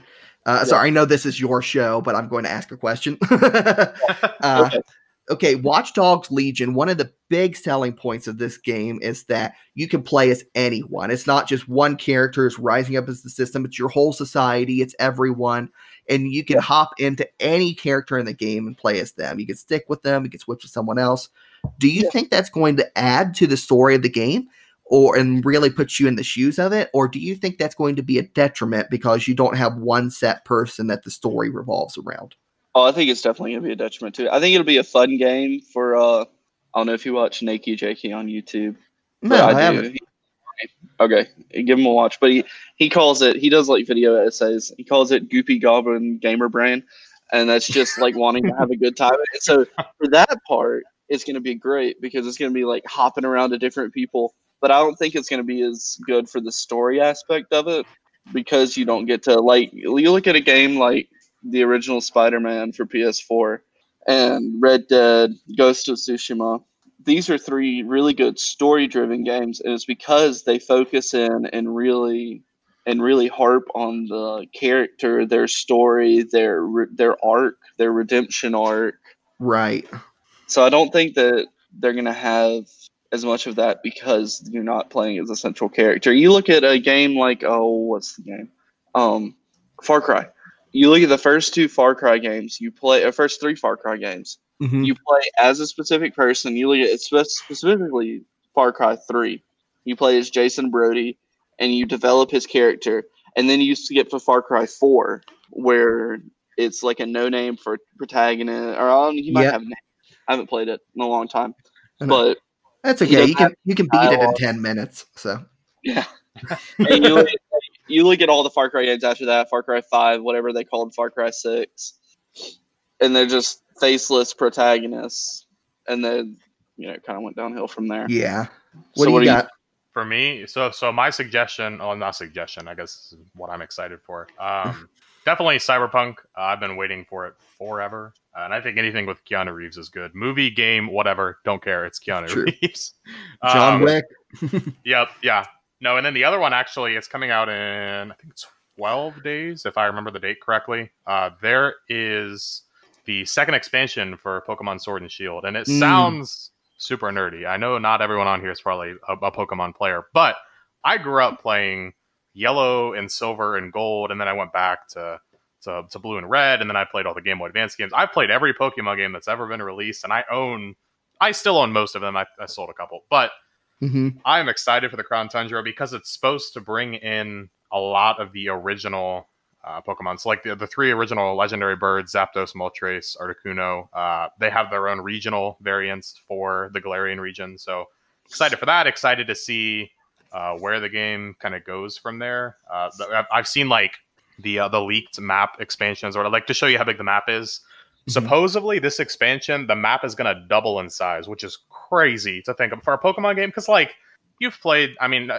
Sorry, I know this is your show, but I'm going to ask a question. Okay, Watch Dogs Legion, one of the big selling points of this game is that you can play as anyone. It's not just one character is rising up as the system. It's your whole society. It's everyone. And you can hop into any character in the game and play as them. You can stick with them. You can switch to someone else. Do you think that's going to add to the story of the game? And really put you in the shoes of it? Or do you think that's going to be a detriment because you don't have one set person that the story revolves around? Oh, I think it's definitely going to be a detriment too. I think it'll be a fun game for, I don't know if you watch Nakey Jakey on YouTube. No, I haven't. Okay, give him a watch. But he calls it, he does like video essays. He calls it Goopy Goblin Gamer Brain. And that's just like wanting to have a good time. And so for that part, it's going to be great because it's going to be like hopping around to different people. But I don't think it's going to be as good for the story aspect of it because you don't get to, like, you look at a game like the original Spider-Man for PS4 and Red Dead, Ghost of Tsushima. These are three really good story-driven games, and it's because they focus in and really harp on the character, their story, their arc, their redemption arc. Right. So I don't think that they're going to have as much of that because you're not playing as a central character. You look at a game like, what's the game? Far Cry. You look at the first two Far Cry games, you play, or first three Far Cry games, you play as a specific person. You look at specifically Far Cry 3. You play as Jason Brody, and you develop his character. And then you skip to Far Cry 4, where it's like a no-name for protagonist. Or he might have a name. I haven't played it in a long time. But that's okay. You can beat it in 10 minutes. So yeah. And you look at all the Far Cry games after that, Far Cry 5, whatever they called Far Cry 6, and they're just faceless protagonists, and then it kind of went downhill from there. Yeah. What do you got? For me, so my suggestion, not suggestion, I guess this is what I'm excited for. Definitely Cyberpunk. I've been waiting for it forever. And I think anything with Keanu Reeves is good. Movie, game, whatever. Don't care. It's Keanu Reeves. John Wick. Yep. Yeah. No, and then the other one, actually, it's coming out in, I think, 12 days, if I remember the date correctly. There is the second expansion for Pokemon Sword and Shield. And it sounds super nerdy. I know not everyone on here is probably a Pokemon player, but I grew up playing Yellow and Silver and Gold, and then I went back to Blue and Red, and then I played all the Game Boy Advance games. I've played every Pokemon game that's ever been released, and I still own most of them. I sold a couple, but I'm excited for the Crown Tundra because it's supposed to bring in a lot of the original Pokemon. So like the three original legendary birds, Zapdos, Moltres, Articuno, they have their own regional variants for the Galarian region. So excited for that. Excited to see where the game kind of goes from there. I've seen like the leaked map expansions, or like to show you how big the map is. Supposedly this expansion, the map is going to double in size, which is crazy to think of for a Pokemon game. Because like you've played, I mean,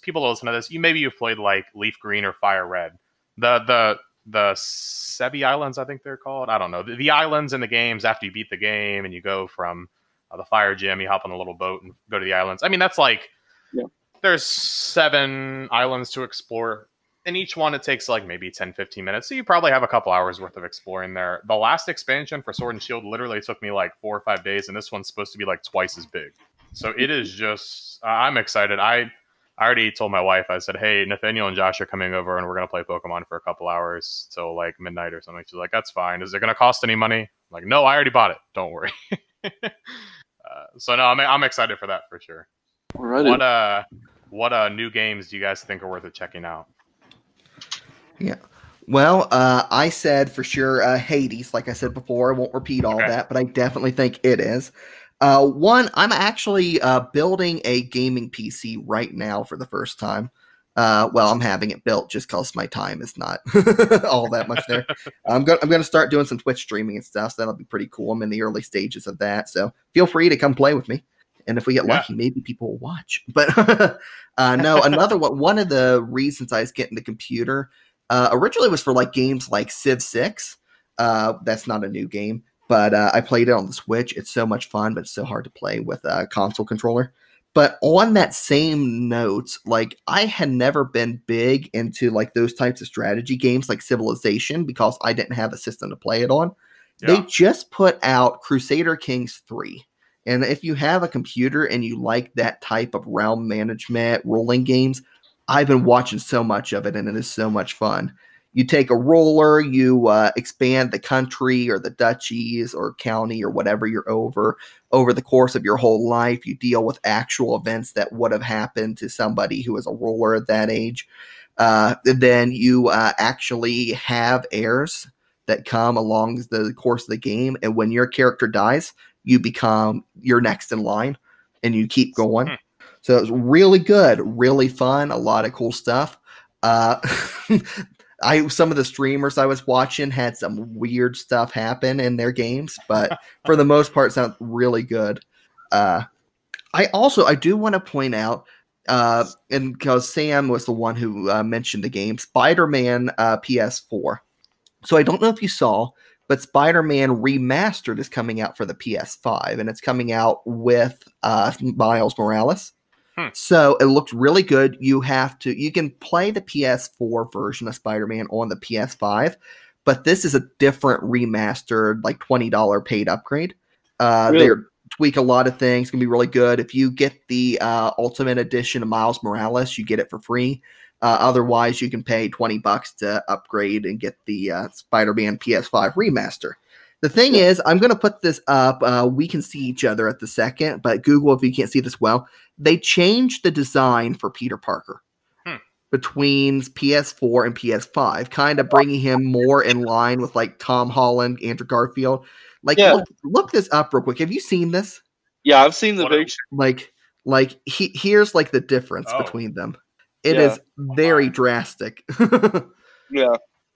people listen to this. You've played like Leaf Green or Fire Red. The Sebi Islands, I think they're called. I don't know. The islands in the games after you beat the game and you go from the fire gym, you hop on a little boat and go to the islands. I mean, that's like, there's 7 islands to explore. And each one, it takes like maybe 10, 15 minutes. So you probably have a couple hours worth of exploring there. The last expansion for Sword and Shield literally took me like 4 or 5 days. And this one's supposed to be like twice as big. So it is just, I'm excited. I already told my wife, I said, hey, Nathaniel and Josh are coming over and we're going to play Pokemon for a couple hours till like midnight or something. She's like, that's fine. Is it going to cost any money? I'm like, no, I already bought it. Don't worry. So no, I'm excited for that for sure. Alrighty. What new games do you guys think are worth it checking out? Yeah. Well, I said for sure Hades, like I said before. I won't repeat all that, but I definitely think it is. One, I'm actually building a gaming PC right now for the first time. Well, I'm having it built just because my time is not all that much there. I'm going to start doing some Twitch streaming and stuff, so that'll be pretty cool. I'm in the early stages of that, so feel free to come play with me. And if we get lucky, maybe people will watch. But no, another one. One of the reasons I was getting the computer originally was for like games like Civ 6. That's not a new game, but I played it on the Switch. It's so much fun, but it's so hard to play with a console controller. But on that same note, like I had never been big into like those types of strategy games like Civilization because I didn't have a system to play it on. Yeah. They just put out Crusader Kings 3. And if you have a computer and you like that type of realm management, rolling games, I've been watching so much of it, and it is so much fun. You take a ruler, you expand the country or the duchies or county or whatever you're over the course of your whole life. You deal with actual events that would have happened to somebody who was a ruler at that age. Then you actually have heirs that come along the course of the game, and when your character dies, you become you're next in line, and you keep going. So it was really good, really fun, a lot of cool stuff. Some of the streamers I was watching had some weird stuff happen in their games, but for the most part, it sounded really good. I do want to point out, and because Sam was the one who mentioned the game, Spider-Man PS4. So I don't know if you saw, but Spider-Man Remastered is coming out for the PS5, and it's coming out with Miles Morales. So it looks really good. You can play the PS4 version of Spider-Man on the PS5, but this is a different remastered, like $20 paid upgrade. Really? They're tweak a lot of things. It's gonna be really good. If you get the Ultimate Edition of Miles Morales, you get it for free. Otherwise, you can pay $20 to upgrade and get the Spider-Man PS5 remaster. The thing is, I'm going to put this up. We can see each other at the second, but Google, if you can't see this well, they changed the design for Peter Parker between PS4 and PS5, kind of bringing him more in line with like Tom Holland, Andrew Garfield. Like, look this up real quick. Have you seen this? Yeah, I've seen the picture. Here's like the difference between them. It is very drastic. Yeah.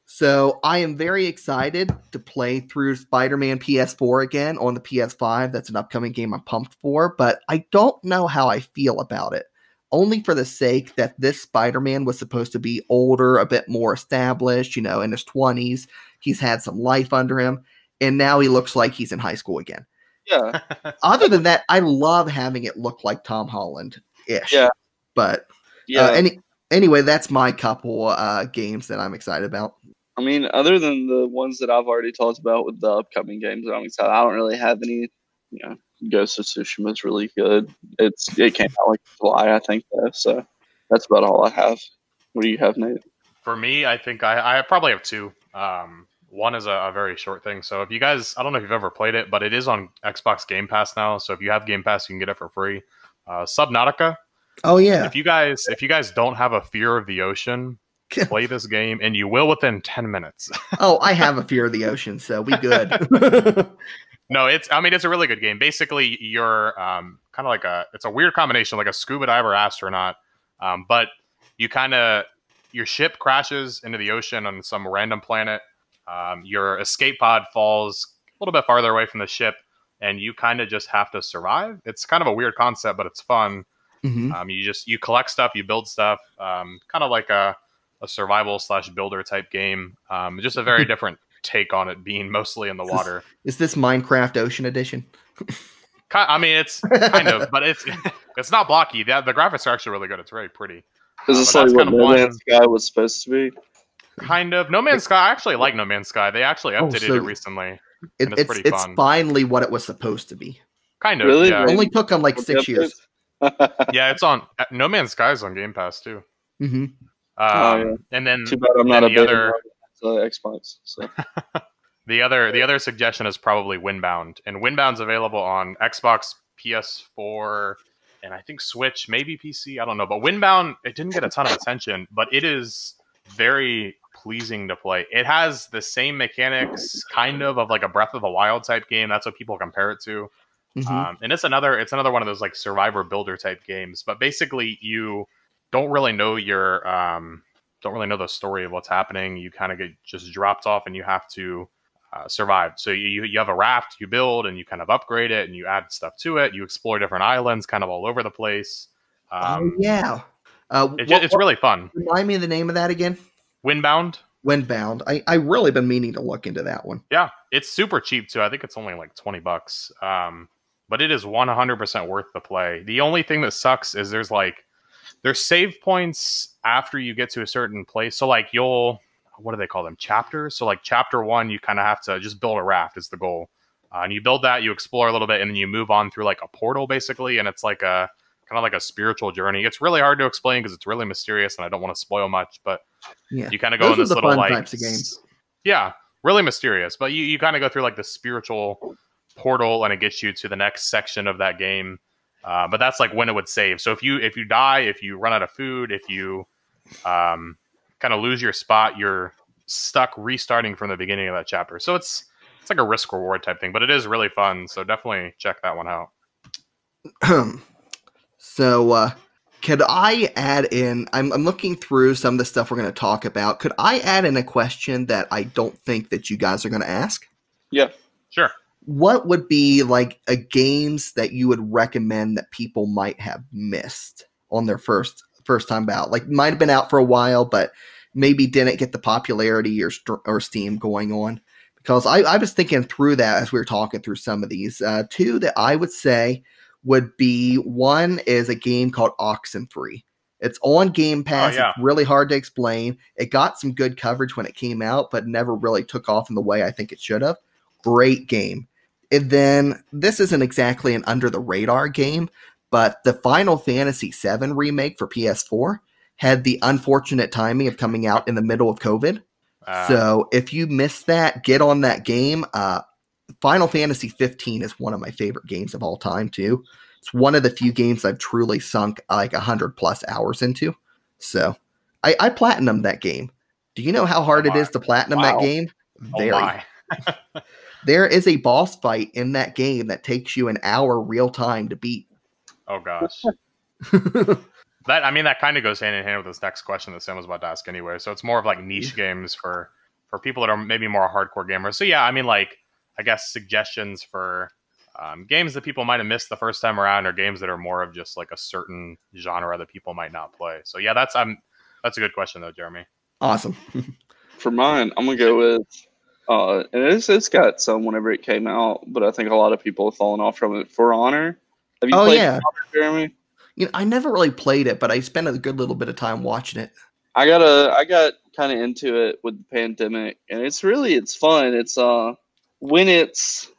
So I am very excited to play through Spider-Man PS4 again on the PS5. That's an upcoming game I'm pumped for, but I don't know how I feel about it. Only for the sake that this Spider-Man was supposed to be older, a bit more established, in his 20s. He's had some life under him, and now he looks like he's in high school again. Yeah. Other than that, I love having it look like Tom Holland-ish. Yeah. But anyway, that's my couple games that I'm excited about. I mean, other than the ones that I've already talked about with the upcoming games that I'm excited, I don't really have any. Ghost of Tsushima is really good. It came out like July, I think, though. So that's about all I have. What do you have, Nate? For me, I think I probably have two. One is a very short thing. So if you guys, I don't know if you've ever played it, but it is on Xbox Game Pass now. So if you have Game Pass, you can get it for free. Subnautica. Oh yeah. If you guys don't have a fear of the ocean, play this game, and you will within 10 minutes. Oh, I have a fear of the ocean, so we good. No, it's a really good game. Basically, you're kind of like it's a weird combination, like a scuba diver astronaut, but your ship crashes into the ocean on some random planet. Your escape pod falls a little bit farther away from the ship, and you kind of just have to survive. It's kind of a weird concept, but it's fun. Mm-hmm. You collect stuff, you build stuff, kind of like a survival / builder type game. Just a very different take on it, being mostly in the water. Is this Minecraft Ocean Edition? I mean, it's kind of, but it's not blocky. The graphics are actually really good. It's very pretty. Is this like what No Man's Sky was supposed to be? Kind of. No Man's Sky. I actually like No Man's Sky. They actually updated it recently. It's pretty fun. It's finally what it was supposed to be. Kind of. Really? Yeah. It only took them like 6 years. Yeah, it's on No Man's Sky is on Game Pass too. Mm-hmm. And then too bad I'm not the other Xbox. So. the other suggestion is probably Windbound, and Windbound's available on Xbox, PS4, and I think Switch, maybe PC. I don't know, but Windbound, it didn't get a ton of attention, but it is very pleasing to play. It has the same mechanics, kind of like a Breath of the Wild type game. That's what people compare it to. Mm-hmm. And it's another one of those like survivor builder type games. But basically, you don't really know the story of what's happening. You kind of get just dropped off, and you have to survive. So you have a raft, you build, and you kind of upgrade it, and you add stuff to it. You explore different islands, kind of all over the place. It's really fun. Remind me of the name of that again. Windbound. Windbound. I really been meaning to look into that one. Yeah, it's super cheap too. I think it's only like $20. But it is 100% worth the play. The only thing that sucks is there's save points after you get to a certain place. So like what do they call them? Chapters. So like chapter 1, you kind of have to just build a raft is the goal. And you build that, you explore a little bit, and then you move on through like a portal basically. And it's like kind of like a spiritual journey. It's really hard to explain because it's really mysterious, and I don't want to spoil much, but you kind of go in this little like types of games. Yeah, really mysterious. But you kind of go through like the spiritual portal, and it gets you to the next section of that game. But that's like when it would save. So if you die, if you run out of food, if you kind of lose your spot, you're stuck restarting from the beginning of that chapter. So it's like a risk reward type thing, but it is really fun. So definitely check that one out. So, could I add in? I'm looking through some of the stuff we're going to talk about. Could I add in a question that I don't think that you guys are going to ask? Yeah, sure. What would be like a games that you would recommend that people might have missed on their first time out? Like might have been out for a while, but maybe didn't get the popularity or Steam going on. Because I was thinking through that as we were talking through some of these. Two that I would say would be, one is a game called Oxenfree. It's on Game Pass. Oh, yeah. It's really hard to explain. It got some good coverage when it came out, but never really took off in the way I think it should have. Great game. And then this isn't exactly an under the radar game, but the Final Fantasy VII remake for PS4 had the unfortunate timing of coming out in the middle of COVID. So if you missed that, get on that game. Final Fantasy 15 is one of my favorite games of all time too. It's one of the few games I've truly sunk like 100+ hours into. So I platinumed that game. Do you know how hard it is to platinum that game? Very. There is a boss fight in that game that takes you an hour real time to beat. Oh gosh. That kind of goes hand in hand with this next question that Sam was about to ask anyway. So it's more of like niche games for people that are maybe more hardcore gamers. So yeah, I guess suggestions for games that people might have missed the first time around, or games that are more of just like a certain genre that people might not play. So yeah, that's a good question though, Jeremy. Awesome. For mine, I'm gonna go with and it's got some whenever it came out, but I think a lot of people have fallen off from it. For Honor. Have you played For Honor, Jeremy? I never really played it, but I spent a good little bit of time watching it. I got kind of into it with the pandemic, and it's fun. It's when it's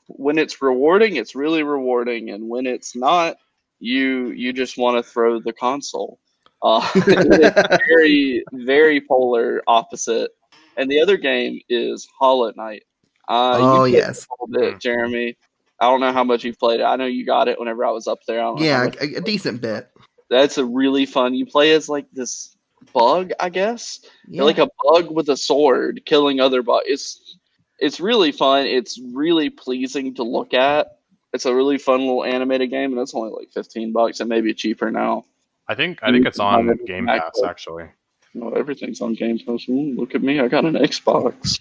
rewarding, it's really rewarding, and when it's not, you just want to throw the console. It's very, very polar opposite. And the other game is Hollow Knight. Yes. A little bit, Jeremy. I don't know how much you've played it. I know you got it whenever I was up there. A decent bit. That's a really fun. You play as like this bug, I guess. Yeah. You're like a bug with a sword killing other bugs. It's really fun. It's really pleasing to look at. It's a really fun little animated game, and it's only like $15. It may be cheaper now. I think it's on Game Pass actually. No, everything's on Game Pass. Look at me, I got an Xbox.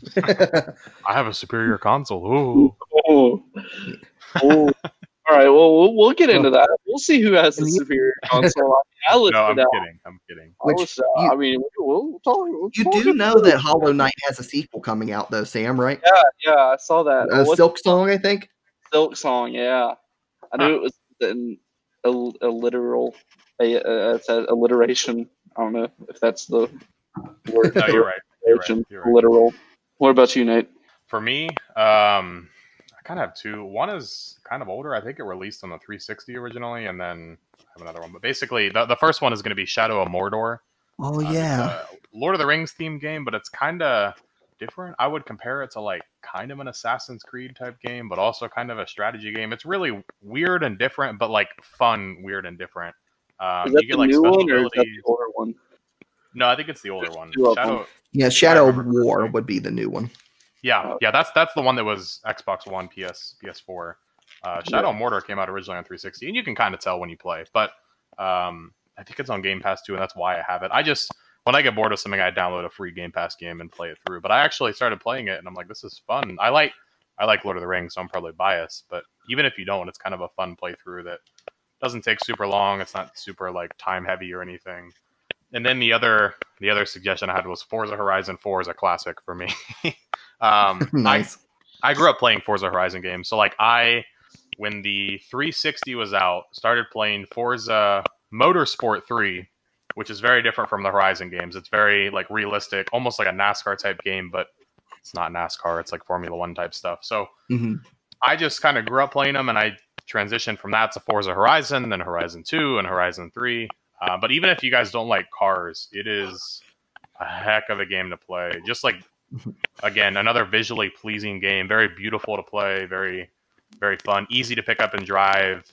I have a superior console. Oh. All right, well, we'll get into that. We'll see who has the superior console. I'm kidding. We'll talk. You do know that Hollow Knight has a sequel coming out, though, Sam, right? Yeah, I saw that. Silk Song, I think. Silk Song, yeah. I knew it was a literal alliteration. I don't know if that's the word. No, you're right. You're right. Literal. What about you, Nate? For me, I kind of have two. One is kind of older. I think it released on the 360 originally, and then I have another one. But basically, the first one is going to be Shadow of Mordor. Oh, yeah. Lord of the Rings themed game, but it's kind of different. I would compare it to like kind of an Assassin's Creed type game, but also kind of a strategy game. It's really weird and different, but like fun, weird and different. Is that the new one or is that the older one? No, I think it's the older one. Shadow of War would be the new one. Yeah, that's the one that was Xbox One, PS4. Shadow of Mordor came out originally on 360, and you can kind of tell when you play. But I think it's on Game Pass too, and that's why I have it. When I get bored of something, I download a free Game Pass game and play it through. But I actually started playing it, and I'm like, this is fun. I like Lord of the Rings, so I'm probably biased. But even if you don't, it's kind of a fun playthrough that doesn't take super long. It's not super like time heavy or anything. And then the other suggestion I had was Forza Horizon 4 is a classic for me. Nice. I grew up playing Forza Horizon games. So like when the 360 was out, started playing Forza Motorsport 3, which is very different from the Horizon games. It's very like realistic, almost like a NASCAR type game, but it's not NASCAR. It's like Formula One type stuff. So I just kind of grew up playing them, and I transitioned from that to Forza Horizon, then Horizon 2 and Horizon 3. But even if you guys don't like cars, it is a heck of a game to play. Just like, again, another visually pleasing game, very beautiful to play, very, very fun, easy to pick up and drive.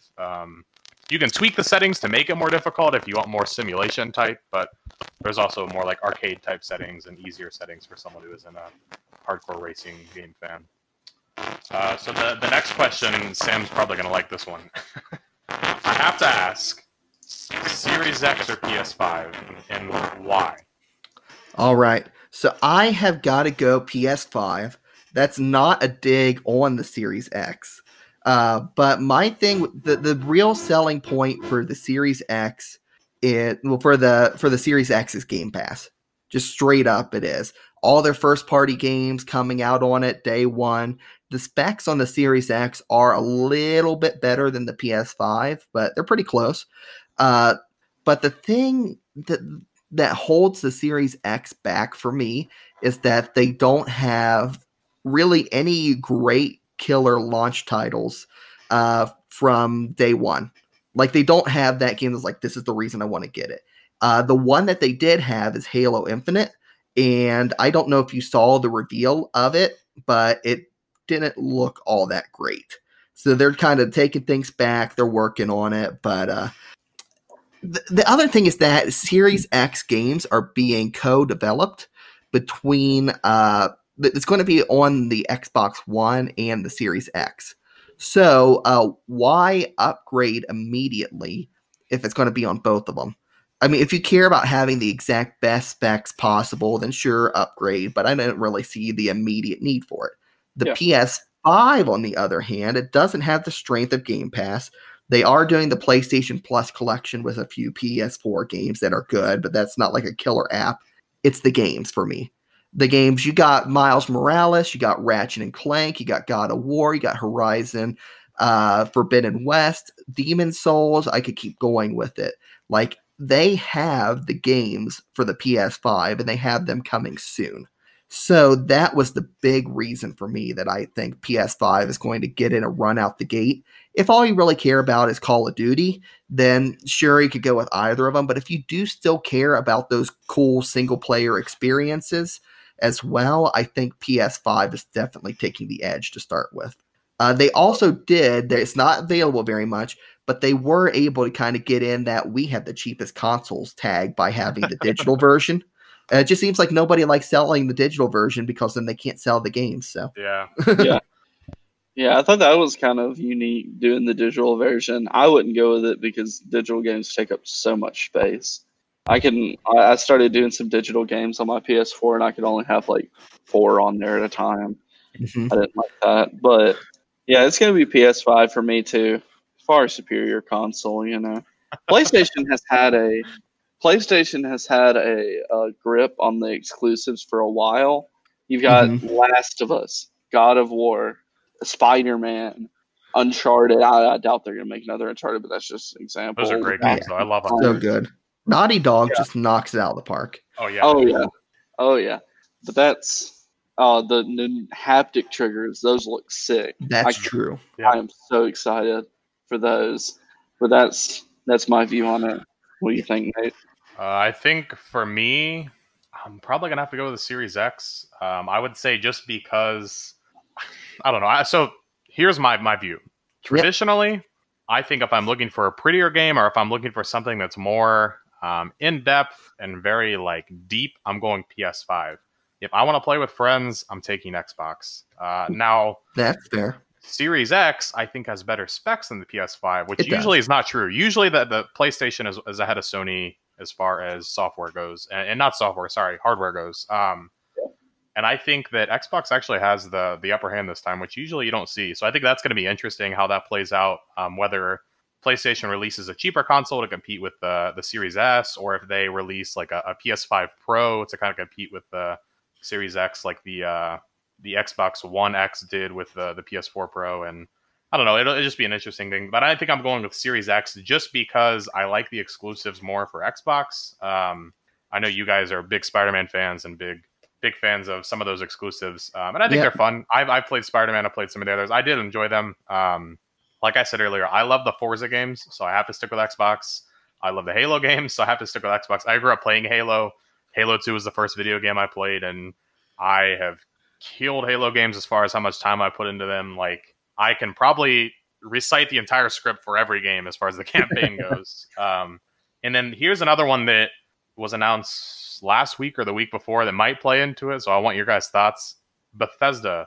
You can tweak the settings to make it more difficult if you want more simulation type, but there's also more like arcade type settings and easier settings for someone who isn't a hardcore racing game fan. So the next question, Sam's probably going to like this one. I have to ask, Series X or PS5, and why? All right. So I have got to go PS5. That's not a dig on the Series X. But my thing, the real selling point for the Series X is, well, for the Series X is Game Pass. Just straight up, it is. All their first party games coming out on it day one. The specs on the Series X are a little bit better than the PS5, but they're pretty close. But the thing that holds the Series X back for me is that they don't have really any great killer launch titles from day one. Like, they don't have that game that's like, this is the reason I want to get it. The one that they did have is Halo Infinite, and I don't know if you saw the reveal of it, but it didn't look all that great. So they're kind of taking things back. They're working on it, but the other thing is that Series X games are being co-developed between it's going to be on the Xbox One and the Series X. So why upgrade immediately if it's going to be on both of them? I mean, if you care about having the exact best specs possible, then sure, upgrade, but I don't really see the immediate need for it. The PS5, on the other hand, it doesn't have the strength of Game Pass. They are doing the PlayStation Plus collection with a few PS4 games that are good, but that's not like a killer app. It's the games for me. The games, you got Miles Morales, you got Ratchet and Clank, you got God of War, you got Horizon, Forbidden West, Demon Souls. I could keep going with it. Like, they have the games for the PS5, and they have them coming soon. So that was the big reason for me that I think PS5 is going to get in a run out the gate. If all you really care about is Call of Duty, then sure, you could go with either of them. But if you do still care about those cool single-player experiences as well, I think PS5 is definitely taking the edge to start with. They also did, it's not available very much, but they were able to kind of get in that we have the cheapest consoles tag by having the digital version. It just seems like nobody likes selling the digital version because then they can't sell the games. So yeah. I thought that was kind of unique doing the digital version. I wouldn't go with it because digital games take up so much space. I started doing some digital games on my PS4, and I could only have like 4 on there at a time. Mm-hmm. I didn't like that, but yeah, it's going to be PS5 for me too. Far superior console, you know. PlayStation has had a grip on the exclusives for a while. You've got Last of Us, God of War, Spider-Man, Uncharted. I doubt they're going to make another Uncharted, but that's just an example. Those are great games, though. I love them. So good. Naughty Dog just knocks it out of the park. Oh, yeah. Oh, yeah. But that's the haptic triggers. Those look sick. That's true. Yeah. I am so excited for those. But that's my view on it. What do you think, Nate? I think for me, I'm probably going to have to go with the Series X. I would say just because, I don't know. So here's my view. Traditionally, I think if I'm looking for a prettier game or if I'm looking for something that's more in-depth and very like deep, I'm going PS5. If I want to play with friends, I'm taking Xbox. Now, that's fair. Series X, I think, has better specs than the PS5, which usually is not true. Usually the PlayStation is ahead of Sony as far as software goes, and not software, sorry, hardware goes. And I think that Xbox actually has the upper hand this time, which usually you don't see. So I think that's going to be interesting how that plays out, whether PlayStation releases a cheaper console to compete with the Series S, or if they release like a PS5 Pro to kind of compete with the Series X, like the Xbox One X did with the PS4 Pro. And I don't know, it'll just be an interesting thing. But I think I'm going with Series X just because I like the exclusives more for Xbox. I know you guys are big Spider-Man fans and big fans of some of those exclusives. And I think they're fun. I've played Spider-Man. I've played some of the others. I did enjoy them. Like I said earlier, I love the Forza games, so I have to stick with Xbox. I love the Halo games, so I have to stick with Xbox. I grew up playing Halo. Halo 2 was the first video game I played, and I have killed Halo games as far as how much time I put into them. Like, I can probably recite the entire script for every game as far as the campaign goes. And then here's another one that was announced last week or the week before that might play into it, so I want your guys' thoughts. Bethesda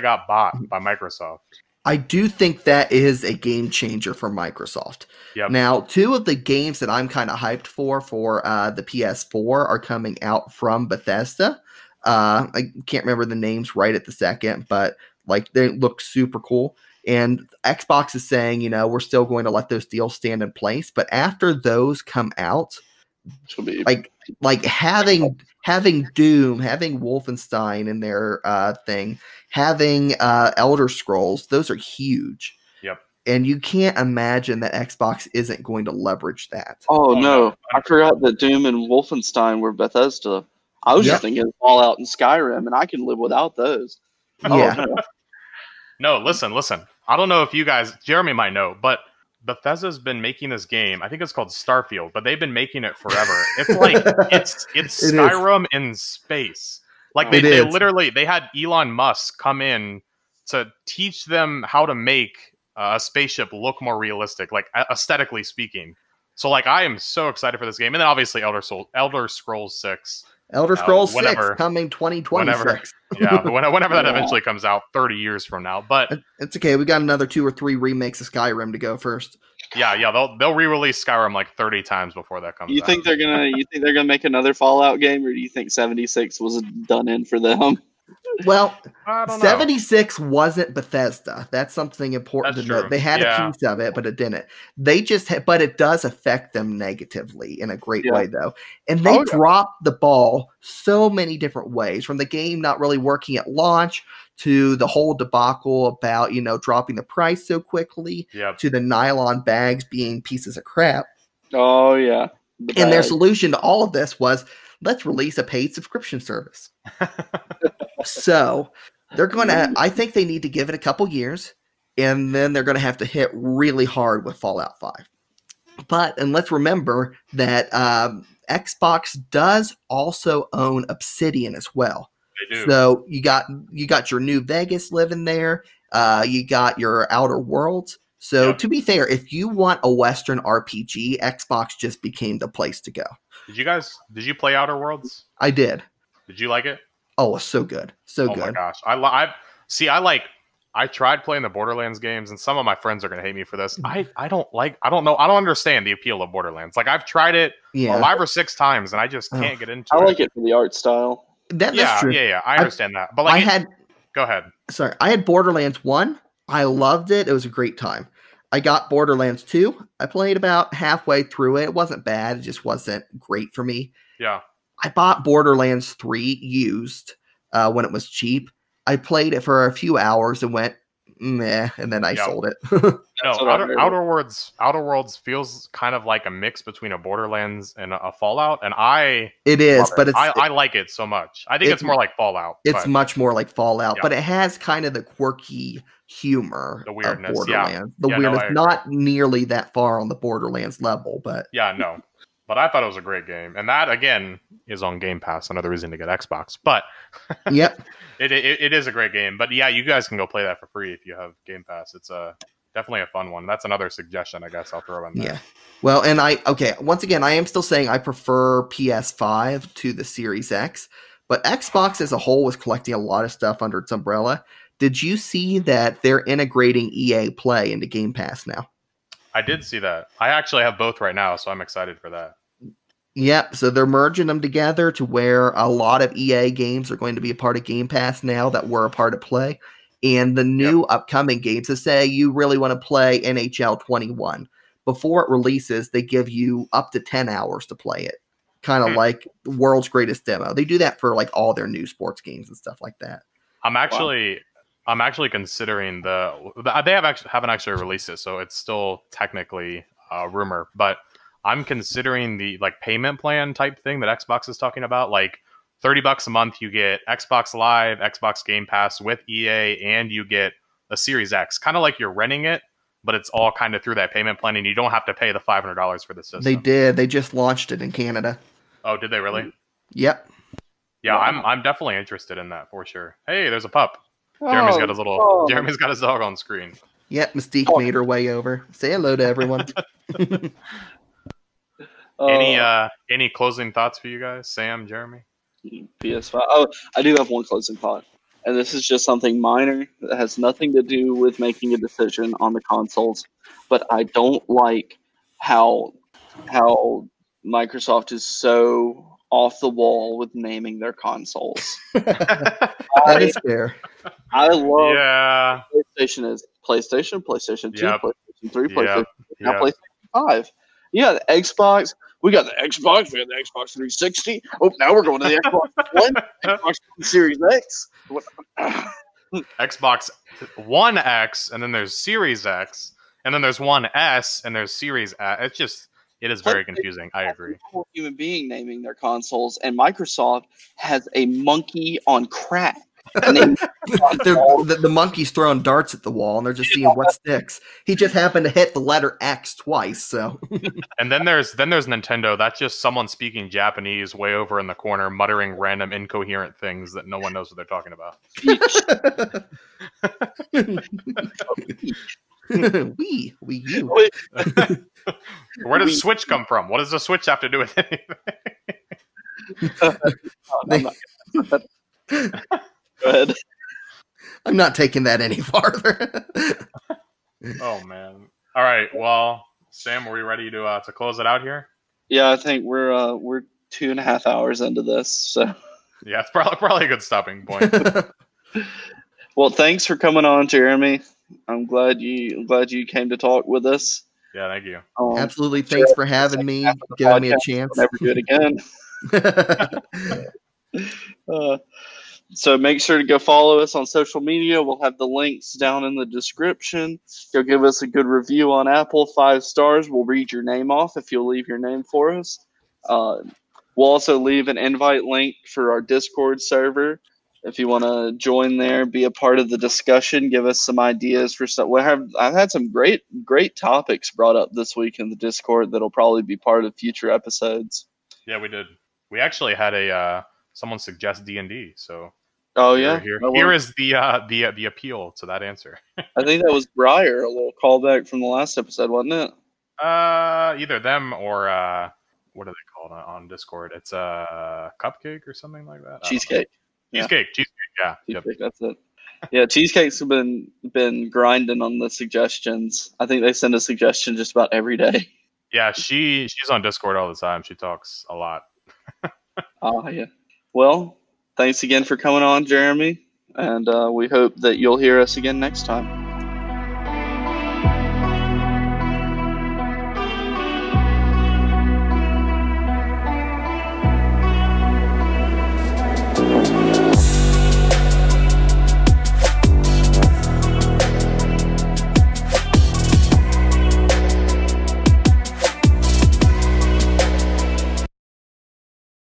got bought by Microsoft. I do think that is a game changer for Microsoft. Yep. Now, 2 of the games that I'm kind of hyped for the PS4 are coming out from Bethesda. I can't remember the names right at the second, but like they look super cool. And Xbox is saying, we're still going to let those deals stand in place. But after those come out, like having Doom, having Wolfenstein in their thing, having Elder Scrolls, those are huge. Yep. And you can't imagine that Xbox isn't going to leverage that. Oh no, I forgot that Doom and Wolfenstein were Bethesda. I was just thinking Fallout and Skyrim, and I can live without those. Yeah. Oh, no. No, listen. I don't know if you guys, Jeremy might know, but Bethesda's been making this game. I think it's called Starfield, but they've been making it forever. It's like it's Skyrim in space. Like they literally they had Elon Musk come in to teach them how to make a spaceship look more realistic, like aesthetically speaking. So like I am so excited for this game, and then obviously Elder Scrolls 6. Elder Scrolls 6 coming 2026. Whenever that eventually comes out, 30 years from now. But it's okay. We got another 2 or 3 remakes of Skyrim to go first. Yeah. They'll re-release Skyrim like 30 times before that comes out. You think they're gonna make another Fallout game, or do you think 76 was done in for them? Well, 76 wasn't Bethesda. That's something important to note. They had a piece of it, but it didn't. But it does affect them negatively in a great way, though. And they dropped the ball so many different ways, from the game not really working at launch to the whole debacle about, dropping the price so quickly, to the nylon bags being pieces of crap. Oh, yeah. And their solution to all of this was, let's release a paid subscription service. So they're going to, I think they need to give it a couple years, and then they're going to have to hit really hard with Fallout 5. And let's remember that Xbox does also own Obsidian as well. They do. So you got your New Vegas living there. You got your Outer Worlds. So to be fair, if you want a Western RPG, Xbox just became the place to go. Did you play Outer Worlds? I did. Did you like it? Oh, it's so good. So good. Oh my gosh. I tried playing the Borderlands games, and some of my friends are going to hate me for this. I don't understand the appeal of Borderlands. Like, I've tried it 5 or 6 times, and I just can't get into it. I like it for the art style. That's true. Yeah. I understand that. But go ahead. Sorry. I had Borderlands 1. I loved it. It was a great time. I got Borderlands 2. I played about halfway through it. It wasn't bad. It just wasn't great for me. Yeah. I bought Borderlands 3 used when it was cheap. I played it for a few hours and went, meh, and then I sold it. Outer Worlds feels kind of like a mix between a Borderlands and a Fallout, and I like it so much. I think it's more like Fallout. It's much more like Fallout, but it has kind of the quirky humor, the weirdness, of Borderlands. The weirdness, not nearly that far on the Borderlands level, but But I thought it was a great game, and that again is on Game Pass. Another reason to get Xbox, but it is a great game. But yeah, you guys can go play that for free if you have Game Pass. It's definitely a fun one. That's another suggestion, I guess I'll throw in there. Yeah. Well, and once again, I am still saying I prefer PS5 to the Series X, but Xbox as a whole was collecting a lot of stuff under its umbrella. Did you see that they're integrating EA Play into Game Pass now? I did see that. I actually have both right now, so I'm excited for that. Yep, so they're merging them together to where a lot of EA games are going to be a part of Game Pass now that were a part of Play. And the new upcoming games, to say you really want to play NHL 21, before it releases, they give you up to 10 hours to play it. Kind of like the world's greatest demo. They do that for like all their new sports games and stuff like that. I'm actually considering they haven't actually released it, so it's still technically a rumor, but I'm considering the like payment plan type thing that Xbox is talking about. Like $30 a month, you get Xbox Live, Xbox Game Pass with EA, and you get a Series X. Kind of like you're renting it, but it's all kind of through that payment plan, and you don't have to pay the $500 for the system. They did. They just launched it in Canada. Oh, did they really? Yep. Yeah, I'm definitely interested in that for sure. Hey, there's a pup. Jeremy's got his dog on screen. Yep, Mystique made her way over. Say hello to everyone. Any closing thoughts for you guys, Sam, Jeremy? PS5. Oh, I do have one closing thought, and this is just something minor that has nothing to do with making a decision on the consoles, but I don't like how Microsoft is so off the wall with naming their consoles. That is fair. I love PlayStation is PlayStation, PlayStation 2, PlayStation 3, PlayStation 4, now PlayStation 5. Yeah, the Xbox. We got the Xbox. We got the Xbox 360. Oh, now we're going to the Xbox One, Xbox Series X. Xbox One X, and then there's Series X, and then there's One S, and there's Series X. It is very confusing. I agree. Human being naming their consoles, and Microsoft has a monkey on crack. The monkey's throwing darts at the wall, and they're just seeing what sticks. He just happened to hit the letter X twice. So, and then there's Nintendo. That's just someone speaking Japanese way over in the corner, muttering random incoherent things that no one knows what they're talking about. Wii U. Where does Switch come from? What does the Switch have to do with anything? Go ahead. I'm not taking that any farther. Oh man! All right. Well, Sam, are we ready to close it out here? Yeah, I think we're 2.5 hours into this. So yeah, it's probably a good stopping point. Well, thanks for coming on, Jeremy. I'm glad you came to talk with us. Yeah, thank you. Absolutely. Thanks for having me, giving me a chance. Never do it again. So make sure to go follow us on social media. We'll have the links down in the description. Go give us a good review on Apple, 5 stars. We'll read your name off if you'll leave your name for us. We'll also leave an invite link for our Discord server. If you want to join there, be a part of the discussion, give us some ideas for stuff. I've had some great topics brought up this week in the Discord that'll probably be part of future episodes. Yeah, we did. We actually had someone suggest D&D. So here is the appeal to that answer. I think that was Breyer, a little callback from the last episode, wasn't it? Either them or what are they called on Discord? It's a cupcake or something like that. Cheesecake. Cheesecake, yeah. Cheesecake, that's it. Yeah, Cheesecake's been grinding on the suggestions. I think they send a suggestion just about every day. Yeah, she's on Discord all the time. She talks a lot. Yeah. Well, thanks again for coming on, Jeremy, and we hope that you'll hear us again next time.